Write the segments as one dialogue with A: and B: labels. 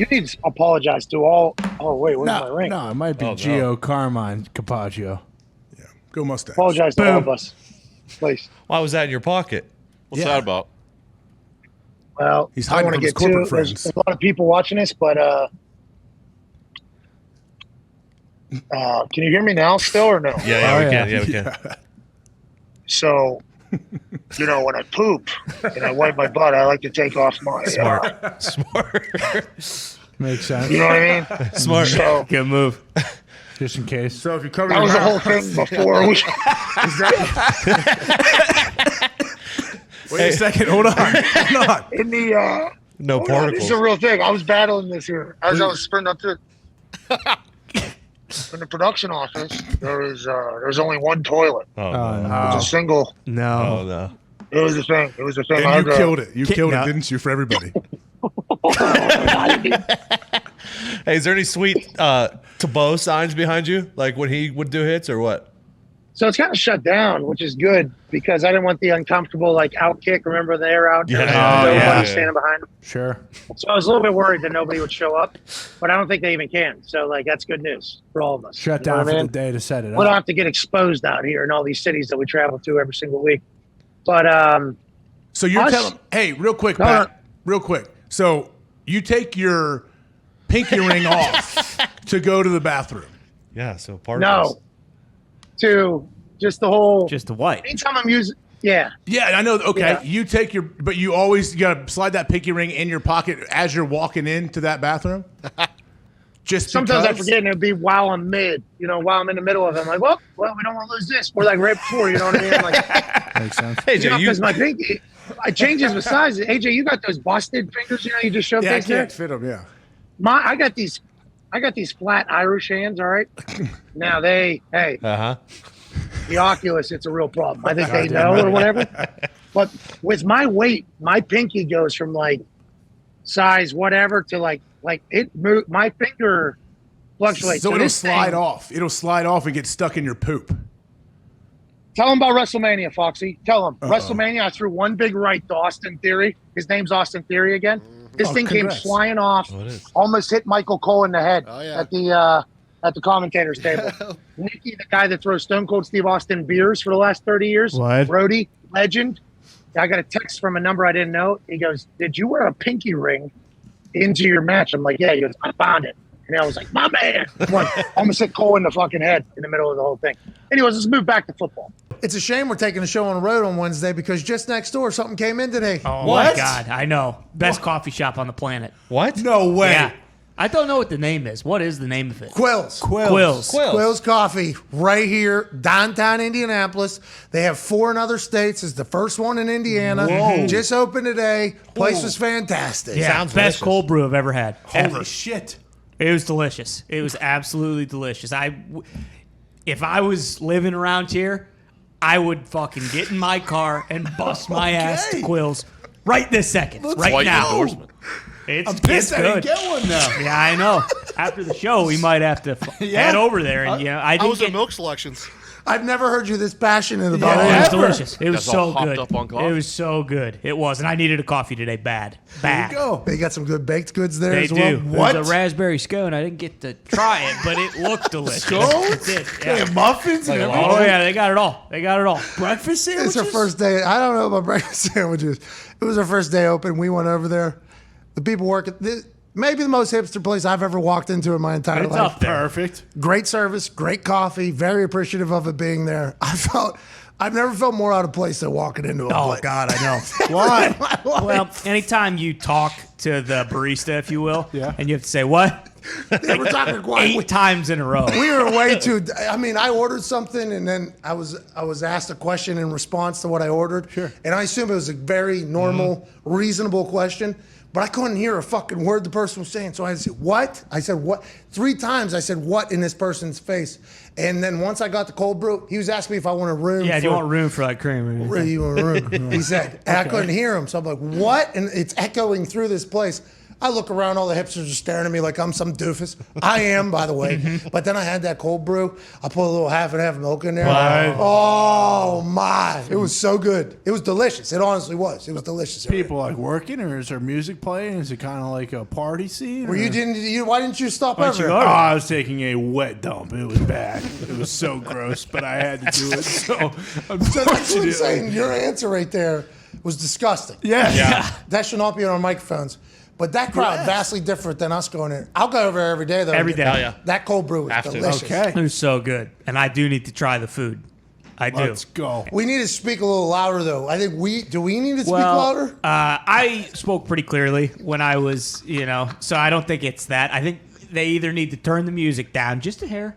A: You need to apologize to all. Oh wait, where's my ring?
B: No, it might be Gio Carmine Capaggio.
C: Yeah, go mustache.
A: Apologize to all of us, please.
D: Why was that in your pocket?
E: What's that about?
A: Well,
C: He's
A: I don't
C: hiding
A: want to
C: from his
A: get
C: corporate
A: too.
C: friends.
A: There's a lot of people watching this, but can you hear me now still or no?
D: Yeah, we can. Yeah, we can.
A: So, when I poop and I wipe my butt, I like to take off my
D: Smart.
B: Makes sense.
A: You know what I mean?
D: Smart.
A: So
B: Good move. Just in case.
C: So if you cover
A: that
C: your
A: was the
C: mouth,
A: whole thing before we.
C: wait a second. Hold on. Hold on.
A: In the
D: No
A: hold on,
D: particles.
A: this is a real thing. I was battling this here as I was sprinting up to. In the production office, there's only one toilet.
D: Oh,
A: It
D: no.
A: was a single.
D: Oh,
B: No.
D: no.
A: It was a thing. It was a thing.
C: And you killed it. You killed
B: no.
C: it, didn't you, for everybody?
D: Hey, is there any sweet Tebow signs behind you? Like when he would do hits or what?
A: So it's kind of shut down, which is good because I didn't want the uncomfortable out kick. Remember the air out?
D: Yeah.
A: Nobody
D: Yeah.
A: standing behind him.
B: Sure.
A: So I was a little bit worried that nobody would show up, but I don't think they even can. So that's good news for all of us.
B: Shut
A: You know
B: down
A: what
B: for
A: I mean?
B: the day to set it
A: We don't
B: up.
A: have to get exposed out here in all these cities that we travel to every single week. But
C: So you're
A: Us?
C: telling, hey, real quick,
A: No,
C: Pat, real quick. So you take your pinky ring off to go to the bathroom.
D: Yeah, so particles.
A: no, to just the whole.
F: Just the white.
A: Anytime I'm using, yeah.
C: Yeah, I know. Okay,
A: Yeah.
C: you take your, but you gotta slide that pinky ring in your pocket as you're walking into that bathroom. Just
A: Sometimes I
C: because?
A: forget, and it'll be while I'm while I'm in the middle of it. I'm like, well, we don't want to lose this. We're like right before, you know what I mean? I'm like,
B: Makes sense.
D: Hey, Jay,
A: because my pinky, I changes the size. AJ, you got those busted fingers, you just showed
C: Yeah, I
A: face there.
C: can't fit them. Yeah.
A: I got these flat Irish hands. All right. Now
D: Uh-huh.
A: the Oculus, it's a real problem. I think they know or whatever. But with my weight, my pinky goes from size whatever to it move. My finger fluctuates.
C: So it'll
A: this
C: slide
A: thing-
C: off. It'll slide off and get stuck in your poop.
A: Tell them about WrestleMania, Foxy. Tell them. WrestleMania, I threw one big right to Austin Theory. His name's Austin Theory again. This thing
C: congrats.
A: came flying off,
D: Oh, it is.
A: almost hit Michael Cole in the head
E: Oh, yeah.
A: at the commentators table. Nicky, the guy that throws Stone Cold Steve Austin beers for the last 30 years.
B: What?
A: Brody, legend. I got a text from a number I didn't know. He goes, "Did you wear a pinky ring into your match?" I'm like, "Yeah." He goes, "I found it." And I was like, "My man." Almost hit Cole in the fucking head in the middle of the whole thing. Anyways, let's move back to football.
G: It's a shame we're taking a show on the road on Wednesday because just next door something came in today.
F: Oh
D: What?
F: my God, I know. Best coffee shop on the planet.
D: What?
C: No way.
F: Yeah. I don't know what the name is. What is the name of it?
G: Quills.
F: Quills.
G: Quills Coffee right here, downtown Indianapolis. They have 4 in other states. It's the first one in Indiana.
C: Whoa.
G: Just opened today. Place was fantastic.
F: Yeah,
D: Sounds
F: best
D: delicious.
F: cold brew I've ever had.
C: Holy
F: Ever.
C: shit.
F: It was delicious. It was absolutely delicious. If I was living around here, I would fucking get in my car and bust my ass to Quills right this second, right
E: Quite
F: now.
E: endorsement.
F: It's
C: Pissed I didn't
F: good.
C: get one now.
F: Yeah, I know. After the show, we might have to head over there and I
E: How
F: didn't
E: was their
F: get.
E: milk selections?
G: I've never heard you this passionate about
F: Oh,
G: it.
F: it was
C: Ever.
F: delicious. It was
E: Guys all
F: so
E: hopped
F: good.
E: up on coffee.
F: It was so good. It was, and I needed a coffee today. Bad.
C: Go.
G: They got some good baked goods there
F: They
G: as well.
F: do.
G: What?
F: It was a raspberry scone. I didn't get to try it, but it looked delicious.
G: Scones?
F: It did.
C: They
F: Yeah.
C: have muffins and everything.
F: Oh yeah, they got it all. They got it all.
C: Breakfast sandwiches?
G: It's our first day. I don't know about breakfast sandwiches. It was our first day open. We went over there. The people working, maybe the most hipster place I've ever walked into in my entire
F: It's
G: life.
F: up there.
C: Perfect.
G: Great service, great coffee. Very appreciative of it being there. I've never felt more out of place than walking into a
F: Oh
G: place.
F: God, I know.
G: Why?
F: Well, anytime you talk to the barista, if you will,
B: Yeah.
F: and you have to say what
G: They were talking quiet.
F: 8 times in a row.
G: We were way too. I mean, I ordered something and then I was asked a question in response to what I ordered.
B: Sure.
G: And I assume it was a very normal, reasonable question, but I couldn't hear a fucking word the person was saying. So I said, "What?" I said, "What?" 3 times I said, "What?" in this person's face. And then once I got the cold brew, he was asking me if I want a room.
F: Yeah,
G: for,
F: do you want room for like cream?
G: You want a room? He said, and I couldn't hear him. So I'm like, "What?" And it's echoing through this place. I look around, all the hipsters are staring at me like I'm some doofus. I am, by the way. But then I had that cold brew. I put a little half and half milk in there.
B: Right.
G: Oh my! It was so good. It was delicious. It honestly was. It was delicious.
B: People like working, or is there music playing? Is it kind of like a party scene?
G: Were
B: or-
G: why didn't you stop
F: Why'd
G: over
F: you
G: there?
F: go?
B: Oh, I was taking a wet dump. It was bad. It was so gross, but I had to do it. So I'm
G: So that's what
B: touching
G: I'm
B: it.
G: saying. Your answer right there was disgusting.
B: Yeah.
G: That should not be on our microphones. But that crowd, vastly different than us going in. I'll go over there every day, though.
F: Every day.
D: Hell yeah.
G: That cold brew was
D: Have to.
G: delicious.
B: Okay.
F: It was so good, and I do need to try the food. I do.
B: Let's go.
G: We need to speak a little louder, though. I think do we need to speak
F: Well,
G: louder?
F: I spoke pretty clearly when I was, so I don't think it's that. I think they either need to turn the music down just a hair,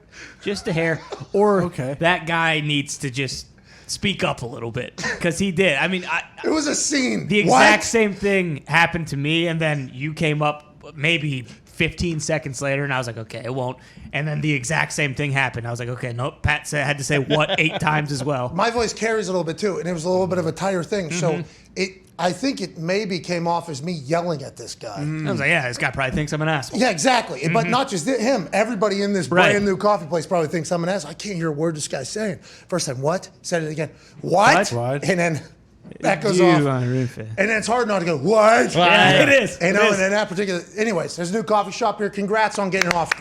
F: or
B: Okay.
F: that guy needs to just speak up a little bit because he did. I mean,
G: It was a scene.
F: the exact
G: What?
F: same thing happened to me, and then you came up maybe 15 seconds later, and I was like, okay, it won't. And then the exact same thing happened. I was like, okay, nope. Pat had to say what 8 times as well.
G: My voice carries a little bit, too, and it was a little bit of a tighter thing. So I think it maybe came off as me yelling at this guy.
F: I was like, yeah, this guy probably thinks I'm an asshole.
G: Yeah, exactly. But not just him. Everybody in this
F: Right.
G: brand new coffee place probably thinks I'm an asshole. I can't hear a word this guy's saying. First time, what? Said it again. What?
B: What?
G: And then that goes
F: You
G: off.
F: are ruthless.
G: And then it's hard not to go, what?
F: Yeah, it is.
G: You
F: It
G: know,
F: is.
G: and then that particular. Anyways, there's a new coffee shop here. Congrats on getting off.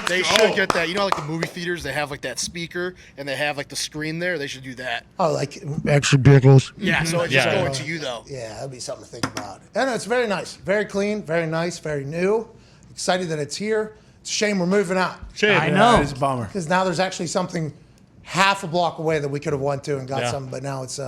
E: They should get that. You know, like the movie theaters, they have like that speaker and they have like the screen there. They should do that.
G: Oh, like extra pickles.
E: Yeah, so it's just going to you though.
G: Yeah, that'd be something to think about. And it's very nice, very clean, very nice, very new. Excited that it's here. It's a shame we're moving out
F: I know.
B: It's a bummer.
G: because now there's actually something half a block away that we could have went to and got something, but now it's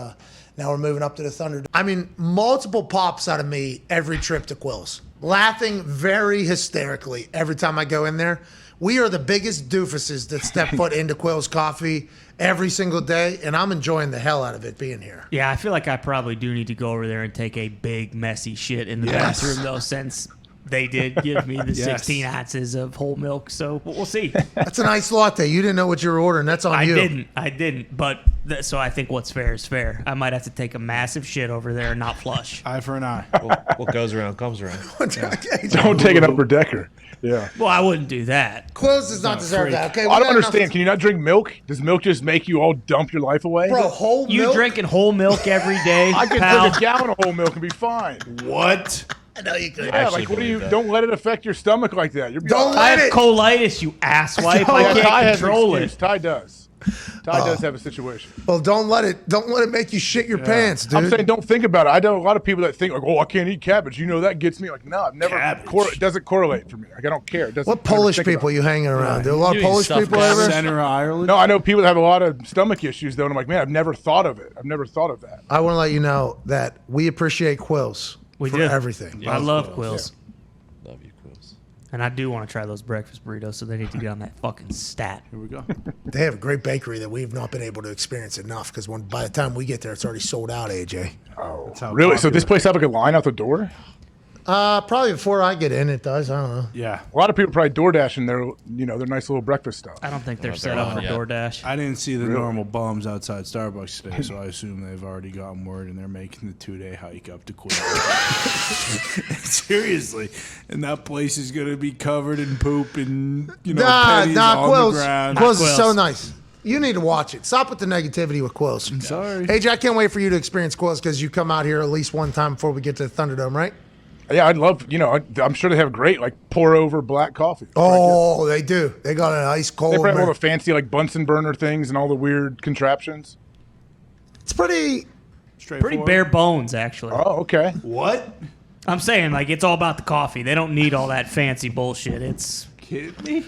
G: now we're moving up to the Thunder. I mean, multiple pops out of me every trip to Quill's, laughing very hysterically every time I go in there. We are the biggest doofuses that step foot into Quill's Coffee every single day, and I'm enjoying the hell out of it being here.
F: Yeah, I feel like I probably do need to go over there and take a big, messy shit in the
B: Yes.
F: bathroom, though, since they did give me the
B: Yes.
F: 16 ounces of whole milk. So we'll see.
G: That's a nice latte. You didn't know what you were ordering. That's on you.
F: I didn't. But so I think what's fair is fair. I might have to take a massive shit over there and not flush.
B: Eye for an eye.
D: What goes around comes around.
H: Don't take an upper decker. Yeah.
F: Well, I wouldn't do that.
G: Quills does not deserve that. Okay,
H: I don't understand. Can you not drink milk? Does milk just make you all dump your life away?
G: Bro, whole
F: You
G: milk?
F: drinking whole milk every day,
H: I could
F: pal?
H: drink a gallon of whole milk and be fine.
B: What?
G: I know you could.
H: Yeah,
D: actually
H: like what do you?
D: believe that.
H: Don't let it affect your stomach like that. You're
G: Don't
F: I
G: let
F: have
G: it.
F: colitis, you asswipe.
G: No,
F: I
H: Ty
F: can't
H: has an
F: control
H: excuse.
F: it.
H: Ty does. Ty does have a situation.
G: Well, don't let it make you shit your pants, dude.
H: I'm saying don't think about it. I know a lot of people that think like, oh, I can't eat cabbage. You know that gets me. Like, no, I've never.
B: Cabbage.
H: It doesn't correlate for me. Like, I don't care. It doesn't.
G: What
H: I never
G: Polish
H: think
G: people
H: about
G: you hanging around? There are a lot of
D: You eat
G: Polish
D: stuffed
G: people
D: cabbage.
G: ever?
B: Center of Ireland?
H: No, I know people that have a lot of stomach issues though, and I'm like, man, I've never thought of it. I've never thought of that.
G: I want to let you know that we appreciate Quills
F: We
G: for
F: do.
G: everything.
F: I love quills.
D: Love you, Quills.
F: And I do want to try those breakfast burritos, so they need to get on that fucking stat.
B: Here we go.
G: They have a great bakery that we've not been able to experience enough because by the time we get there, it's already sold out. AJ,
B: How
H: Really? So this
B: popular.
H: place have like a line out the door?
G: probably before I get in, it does. I don't know.
B: Yeah.
H: A lot of people probably DoorDash and their nice little breakfast stuff.
F: I don't think they're
D: Not
F: set
D: there
F: up for
D: yet.
F: DoorDash.
B: I didn't see the normal bums outside Starbucks today, so I assume they've already gotten word and they're making the 2-day hike up to Quills. Seriously. And that place is going to be covered in poop and, pennies on
G: Quills.
B: the ground.
G: Quills is so
F: Quills.
G: nice. You need to watch it. Stop with the negativity with Quills.
B: I'm sorry.
G: AJ, I can't wait for you to experience Quills because you come out here at least one time before we get to the Thunderdome, right?
H: Yeah, I'd love. I'm sure they have great like pour over black coffee.
G: Oh, they do. They got an ice cold.
H: They probably have all
G: Amer-
H: the fancy like Bunsen burner things and all the weird contraptions.
G: It's pretty.
F: Pretty bare bones, actually.
H: Oh, okay.
B: What?
F: I'm saying, like, it's all about the coffee. They don't need all that fancy bullshit. It's
B: Kidding me?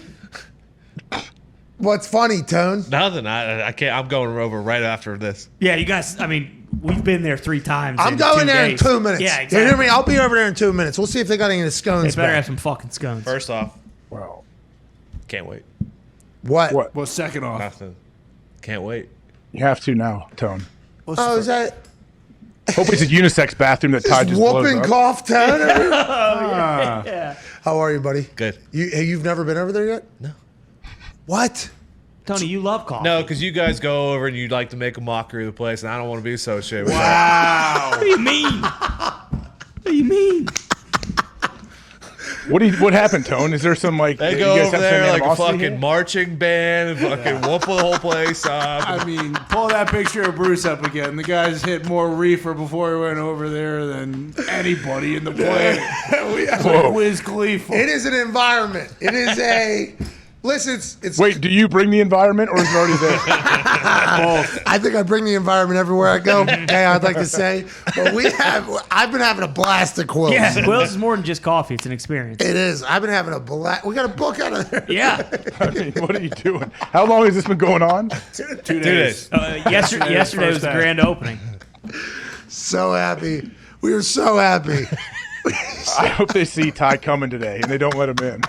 G: What's funny, Tone?
D: Nothing. I can't. I'm going over right after this.
F: yeah, you guys. I mean, we've been there 3 times.
G: I'm
F: in
G: going
F: 2
G: there in
F: days.
G: 2 minutes.
F: Yeah,
G: You
F: exactly.
G: hear me? I'll be over there in 2 minutes. We'll see if they got any of the
F: They
G: scones
F: better
G: back.
F: have some fucking scones.
D: First off,
H: Well,
D: can't wait.
G: What?
H: what?
B: Well, second off,
D: Nothing. Can't wait.
H: You have to now, Tone.
G: Oh, is that
H: Hopefully, it's a unisex bathroom that Ty just blows
G: whooping
H: up.
G: cough Tone?
F: Yeah.
G: How are you, buddy?
D: Good.
G: You've never been over there yet?
D: No.
G: What?
F: Tony, you love coffee.
D: No, because you guys go over and you like to make a mockery of the place, and I don't want to be associated with
F: What do you mean? What do you mean?
H: What happened, Tone? Is there some like
D: They
H: you
D: go
H: guys
D: over
H: have some
D: there like a
H: animosity
D: fucking
H: here?
D: marching band and fucking whoop the whole place up.
B: I mean, pull that picture of Bruce up again. The guy's hit more reefer before he went over there than anybody in the planet. Like Wiz Khalifa.
G: It is an environment. It is a. Listen, it's.
H: Wait, do you bring the environment, or is it already there?
B: Both.
G: I think I bring the environment everywhere I go. Okay, I'd like to say, but I've been having a blast at Quills.
F: Yeah, Quills is more than just coffee. It's an experience.
G: It is. I've been having a blast. We got a book out of there.
F: Yeah.
H: I mean, what are you doing? How long has this been going on?
B: 2 days.
F: Yesterday was the grand opening.
G: So happy. We were so happy.
H: I hope they see Ty coming today and they don't let him in.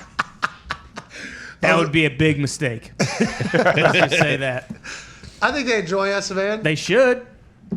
F: That would be a big mistake. Let's just say that.
G: I think they enjoy us, man.
F: They should.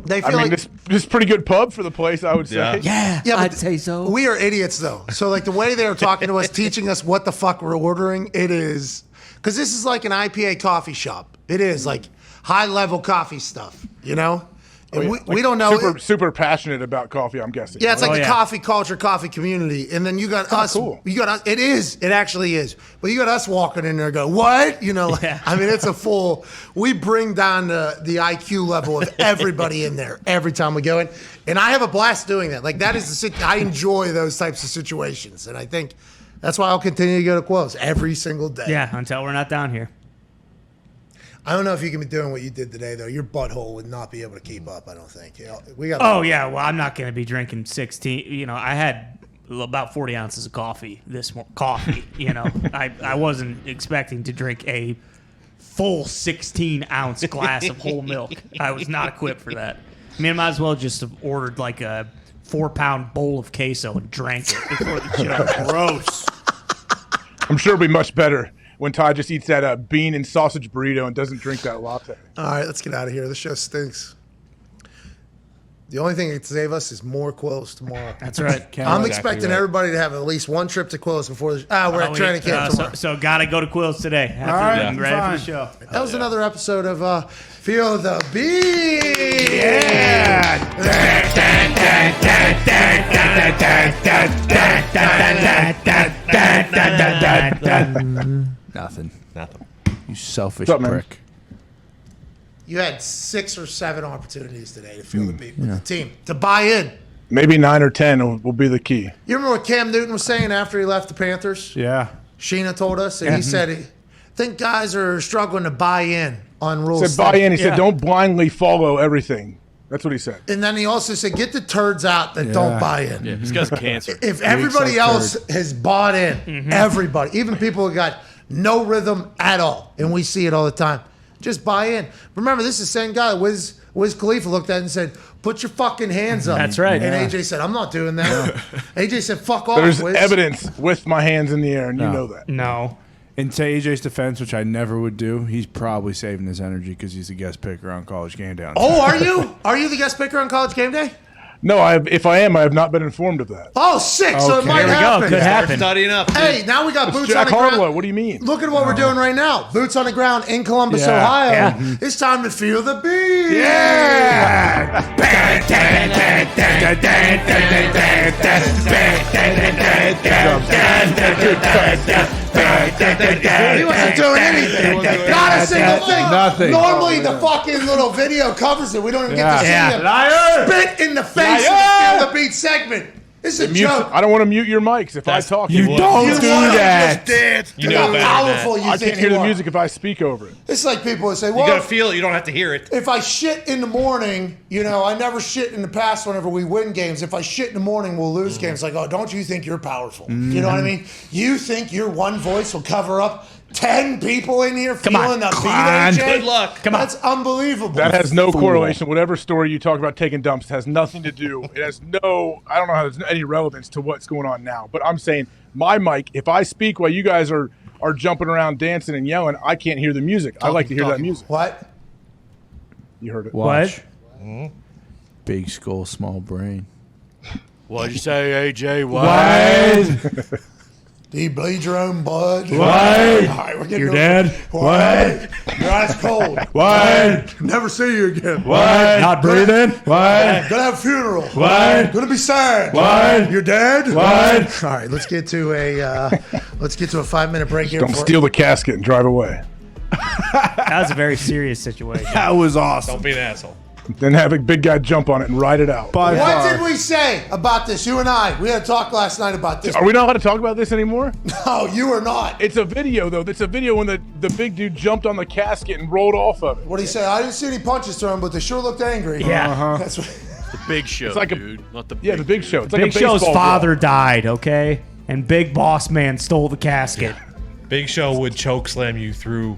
G: They feel
H: I mean,
G: like
H: this is pretty good pub for the place, I would say.
D: Yeah.
G: Yeah, but
F: I'd say so.
G: we are idiots, though. So, like, the way they were talking to us, teaching us what the fuck we're ordering, it is... Because this is like an IPA coffee shop. It is, like, high-level coffee stuff, you know? And we don't know...
H: Super passionate about coffee, I'm guessing.
G: Yeah, it's like
F: Oh,
G: the
F: yeah.
G: coffee culture, coffee community, and then you got us.
H: cool.
G: You got us. It is. It actually is. But you got us walking in there, and go what? You know? Like,
F: Yeah.
G: I mean, it's a full. We bring down the IQ level of everybody in there every time we go in, and I have a blast doing that. Like that is I enjoy those types of situations, and I think that's why I'll continue to go to Quills every single day.
F: Yeah, until we're not down here.
G: I don't know if you can be doing what you did today, though. Your butthole would not be able to keep up. I don't think. You know, we got.
F: Oh, yeah. Well, I'm not going to be drinking 16. You know, I had about 40 ounces of coffee coffee, you know. I wasn't expecting to drink a full 16-ounce glass of whole milk. I was not equipped for that. I mean, I might as well just have ordered like a 4-pound bowl of queso and drank it before the show.
B: Gross.
H: I'm sure it'll be much better when Ty just eats that bean and sausage burrito and doesn't drink that latte.
G: All right, let's get out of here. This show stinks. The only thing that can save us is more Quills tomorrow.
F: That's right.
G: I'm expecting everybody to have at least one trip to Quills before the. We're at training camp tomorrow.
F: So got to go to Quills today.
B: All right,
F: Be ready for the
B: fine.
F: show.
G: That was another episode of Feel the Beat.
B: Nothing.
D: Nothing.
B: You selfish
H: What's up, man?
B: prick.
G: You had 6 or 7 opportunities today to feel the beat with the team to buy in.
H: Maybe 9 or 10 will be the key.
G: You remember what Cam Newton was saying after he left the Panthers?
B: Yeah.
G: Sheena told us, and he said, "I think guys are struggling to buy in on rules."
H: He said buy in. He
F: Yeah.
H: said don't blindly follow everything. That's what he said.
G: And then he also said, "Get the turds out that don't buy in."
I: Yeah, this guy's cancer.
G: If everybody
B: self-turd.
G: else has bought in, everybody, even people who got no rhythm at all, and we see it all the time, just buy in. Remember, this is the same guy. Wiz Khalifa looked at it and said, "Put your fucking hands up."
F: That's right.
G: And
F: Yeah.
G: AJ said, "I'm not doing that." AJ said, "Fuck off,
H: There's
G: Wiz."
H: evidence with my hands in the air, and you know that.
F: No.
B: In AJ's defense, which I never would do, he's probably saving his energy because he's a guest picker on College Game Day.
G: Oh, are you? Are you the guest picker on College Game Day?
H: No, if I am, I have not been informed of that.
G: Oh, sick. So it
B: Okay.
G: might
F: There we go.
G: happen.
F: Could happen.
I: Studying up.
G: Hey, now we got boots
H: Jack
G: on the ground.
H: Harlow, what do you mean?
G: Look at what we're doing right now. Boots on the ground in Columbus,
B: Yeah.
G: Ohio.
F: Yeah.
G: It's time to feel the beat. He wasn't doing anything. Not a single thing.
B: Nothing.
G: Normally, the fucking little video covers it. We don't even get to see
F: Yeah.
G: him.
B: Liar!
G: Spit in the face of the Feel the Beat segment. This is a
H: Mute,
G: joke.
H: I don't want to mute your mics if I talk.
B: You don't
G: You
B: do
G: wanna
B: that.
G: just dance.
I: You
G: Look
I: know
G: how
I: better than
G: powerful
I: that.
G: you
H: I
G: think
H: can't hear
G: you
H: the
G: are.
H: music if I speak over it.
G: It's like people would say,
I: You
G: well,
I: gotta feel it. You don't have to hear it.
G: if I shit in the morning, you know, I never shit in the past whenever we win games. If I shit in the morning, we'll lose games. Like, oh, don't you think you're powerful? You know what I mean? You think your one voice will cover up 10 people in here
F: Come on.
G: feeling the beat,
F: Come on.
G: AJ?
I: Good luck.
F: Come on.
G: That's unbelievable.
H: That has no correlation. Whatever story you talk about taking dumps has nothing to do. It has no. I don't know how there's any relevance to what's going on now. But I'm saying my mic. If I speak while you guys are jumping around, dancing and yelling, I can't hear the music. I like to hear that music.
G: What?
H: You heard it.
B: Watch. Big skull, small brain.
I: What'd you say, AJ?
B: What?
G: Do you bleed your own blood?
H: What?
G: All right, we're getting
H: Your dad? What?
G: Your eyes cold.
H: What?
G: Never see you again.
H: What? Not breathing? What?
G: Gonna have a funeral.
H: What?
G: Gonna be sad.
H: What?
G: You're dead.
H: What?
G: All right, let's get to a 5-minute break here.
H: Don't steal the casket and drive away.
F: That was a very serious situation.
H: That was awesome.
D: Don't be an asshole.
H: Then have a big guy jump on it and ride it out.
G: What did we say about this? You and I. We had a talk last night about this.
H: Are we not allowed to talk about this anymore?
G: No, you are not.
H: It's a video, though. It's a video when the big dude jumped on the casket and rolled off of it.
G: What did he say? I didn't see any punches thrown, but they sure looked angry.
F: Yeah.
G: That's what.
I: The Big Show,
H: It's like
I: dude. Not the
H: the Big Show. It's like
F: Big
H: a
F: Show's
H: baseball
F: father died, okay? And Big Boss Man stole the casket.
D: Big Show would choke slam you through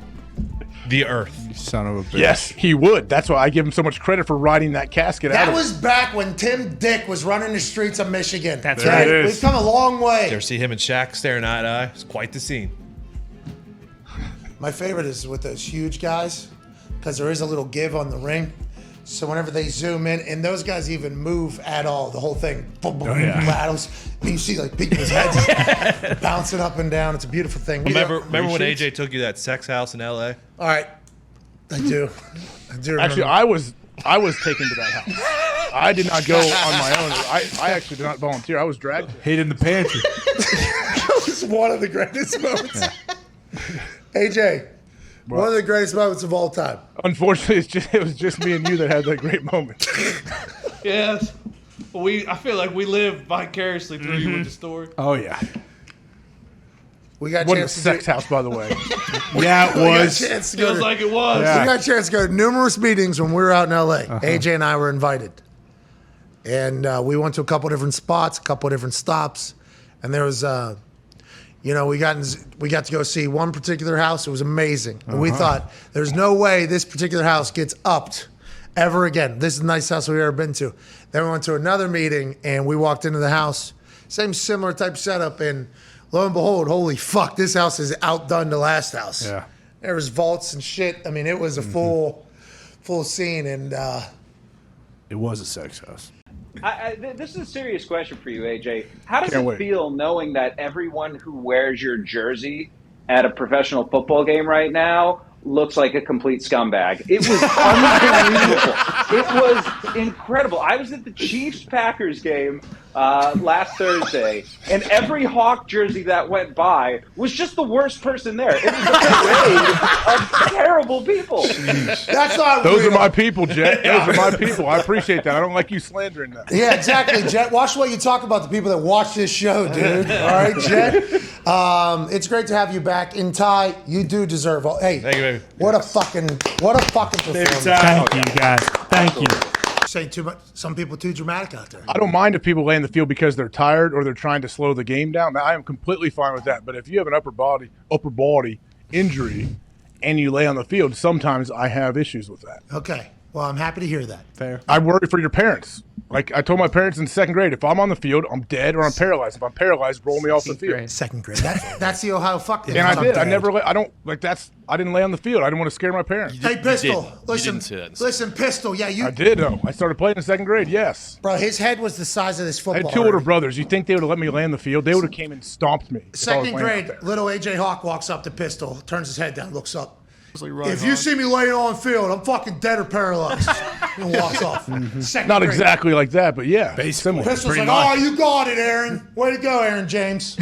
D: the earth.
C: Son of a bitch.
H: Yes, he would. That's why I give him so much credit for riding that casket out.
G: That
H: of
G: was back when Tim Dick was running the streets of Michigan.
F: That's
H: There
F: right.
H: it is.
G: We've come a long way.
D: You ever see him and Shaq staring eye to eye? It's quite the scene.
G: My favorite is with those huge guys because there is a little give on the ring. So whenever they zoom in, and those guys even move at all, the whole thing boom, boom, rattles. And you see like people's heads bouncing up and down. It's a beautiful thing.
D: Remember when AJ took you to that sex house in LA?
G: All right, I do.
H: Actually, I was taken to that house. I did not go on my own. I actually did not volunteer. I was dragged.
C: Hid in the pantry.
G: That was one of the greatest moments. AJ, one of the greatest moments of all time.
H: Unfortunately, it was just me and you that had that great moment.
B: Yes. I feel like we live vicariously through you with the story.
C: Oh, yeah.
G: We got a
H: What a
G: chance to
H: sex house, by the way.
C: Yeah, it
G: We got a
C: was.
G: chance to go
B: Feels
G: to-
B: like it was.
C: Yeah.
G: We got a chance to go to numerous meetings when we were out in LA. AJ and I were invited. And we went to a couple different spots, a couple different stops. And there was, we got to go see one particular house. It was amazing. And we thought, there's no way this particular house gets upped ever again. This is the nicest house we've ever been to. Then we went to another meeting and we walked into the house. Same similar type setup. And lo and behold, holy fuck, this house is outdone the last house.
C: Yeah.
G: There was vaults and shit. I mean, it was a full scene. And
C: It was a sex house.
J: This is a serious question for you, AJ. How does
H: Can't
J: it
H: wait.
J: feel knowing that everyone who wears your jersey at a professional football game right now looks like a complete scumbag? It was unbelievable. It was incredible. I was at the Chiefs-Packers game last Thursday, and every Hawk jersey that went by was just the worst person there. It was a parade of terrible people.
G: that's not
H: Those are
G: real.
H: my people, Jet. Those are my people. I appreciate that. I don't like you slandering them.
G: Yeah, exactly, Jet. Watch what you talk about the people that watch this show, dude. All right, Jet. It's great to have you back. In Ty, you do deserve all. Hey,
D: Thank you, baby.
G: what a fucking performance.
F: Thank you, guys. Thank you.
G: Saying too much. Some people too dramatic out there.
H: I don't mind if people lay in the field because they're tired or they're trying to slow the game down. I am completely fine with that. But if you have an upper body injury and you lay on the field, sometimes I have issues with that.
G: Okay. Well, I'm happy to hear that.
C: Fair.
H: I worry for your parents. Like I told my parents in second grade, if I'm on the field, I'm dead or I'm paralyzed. If I'm paralyzed, roll me off the field.
G: Second grade. That's the Ohio fuck.
H: And I did. I didn't lay on the field. I didn't want to scare my parents.
G: Hey, Pistol.
I: didn't. You
G: Listen,
I: didn't say that.
G: listen, Pistol. Yeah, you,
H: I did, though. I started playing in second grade, yes.
G: bro. His head was the size of this
H: I
G: football.
H: had two older
G: already.
H: brothers. You think they would have let me lay on the field? They would have came and stomped me. if I was
G: Second
H: laying out
G: grade,
H: there.
G: little AJ Hawk walks up to Pistol, turns his head down, looks up. If you see me laying on field, I'm fucking dead or paralyzed. And walks off. Second
H: Not
G: grade.
H: exactly like that, but yeah. Similar.
G: Pistol's like, oh, you got it, Aaron. Way to go, Aaron James.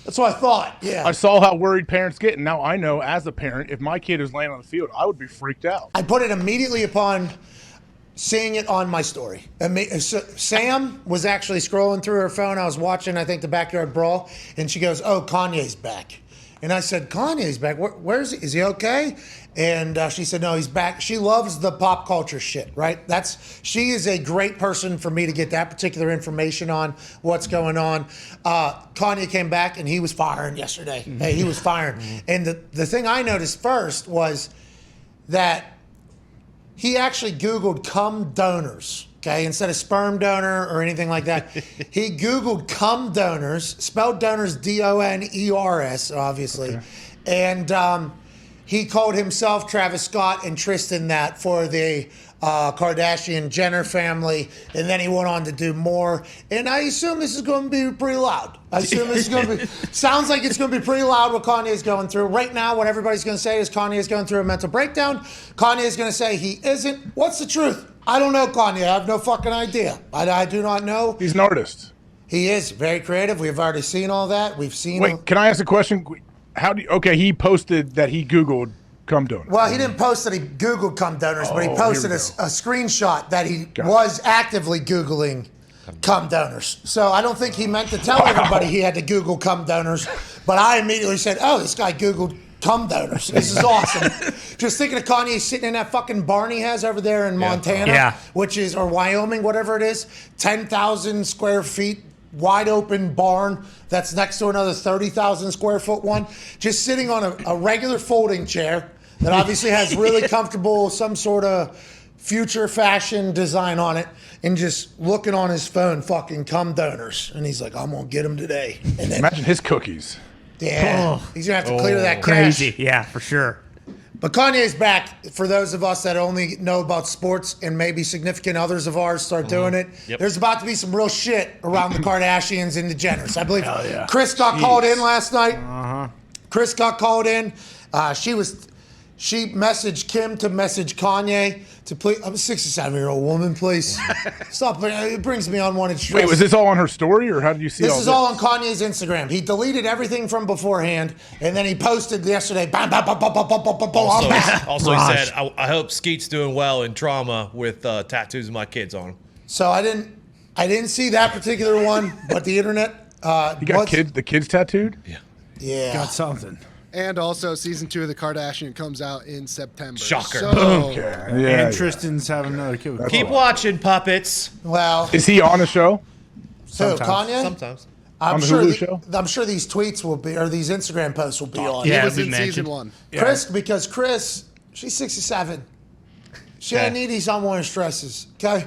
G: That's what I thought. Yeah.
H: I saw how worried parents get, and now I know as a parent, if my kid is laying on the field, I would be freaked out.
G: I put it immediately upon seeing it on my story. Sam was actually scrolling through her phone. I was watching, I think, the Backyard Brawl, and she goes, oh, Kanye's back. And I said, Kanye's back. Where is he? Is he okay? And she said, no, he's back. She loves the pop culture shit, right? She is a great person for me to get that particular information on what's going on. Kanye came back and he was firing yesterday. Hey, he was firing. And the thing I noticed first was that he actually Googled cum donors. Okay, instead of sperm donor or anything like that, he Googled cum donors, spelled donors D-O-N-E-R-S, obviously, and he called himself, Travis Scott, and Tristan that for the Kardashian Jenner family, and then he went on to do more. And I assume this is going to be pretty loud. I assume this is going to be. Sounds like it's going to be pretty loud what Kanye is going through right now. What everybody's going to say is Kanye is going through a mental breakdown. Kanye is going to say he isn't. What's the truth? I don't know, Kanye. I have no fucking idea. I do not know.
H: He's an artist.
G: He is very creative. We've already seen all that. We've seen.
H: Wait, can I ask a question? How do you, okay? He posted that he Googled cum donors.
G: Well, he didn't post that he Googled cum donors, but he
H: Oh,
G: posted
H: here
G: a
H: we
G: screenshot that he was actively Googling cum donors. So I don't think he meant to tell everybody he had to Google cum donors, but I immediately said, oh, this guy Googled cum donors. This is awesome. Just thinking of Kanye sitting in that fucking barn he has over there in Montana, which is, or Wyoming, whatever it is, 10,000 square feet, wide open barn that's next to another 30,000 square foot one, just sitting on a regular folding chair that obviously has really comfortable, some sort of future fashion design on it, and just looking on his phone, fucking cum donors. And he's like, I'm going to get them today. And then,
H: imagine his cookies.
G: Yeah. He's going to have to clear that cash.
F: Crazy. Yeah, for sure.
G: But Kanye's back. For those of us that only know about sports and maybe significant others of ours start doing it, there's about to be some real shit around the Kardashians and the Jenners. I believe Chris got called in last night. Chris got called in. She messaged Kim to message Kanye to please. I'm a 67-year-old woman, please. Stop. It brings me unwanted stress.
H: Wait, was this all on her story, or how did you see
G: This
H: all
G: is
H: this?
G: all on Kanye's Instagram. He deleted everything from beforehand, and then he posted yesterday. Bam, bam, bam, bam, bam, bam, bam, bam,
D: Also,
G: I'm back.
D: also he said, I hope Skeet's doing well in trauma with tattoos of my kids on him.
G: So I didn't see that particular one, but the internet.
H: You got the kids tattooed?
G: Yeah.
B: Got something.
E: And also, season 2 of The Kardashian comes out in September.
D: Shocker.
E: So,
H: Boom.
B: And Tristan's having another kid. With
D: Keep watching, puppets.
G: Well,
H: Is he on the show?
G: so Kanye.
D: Sometimes.
G: I'm
H: the
G: sure.
H: Hulu show?
G: I'm sure these tweets will be, or these Instagram posts will be on.
E: he
F: Yeah,
E: was
F: we
E: in
F: mentioned.
E: season 1.
G: Chris, because Chris, she's 67. She ain't need these unwanted stresses, okay?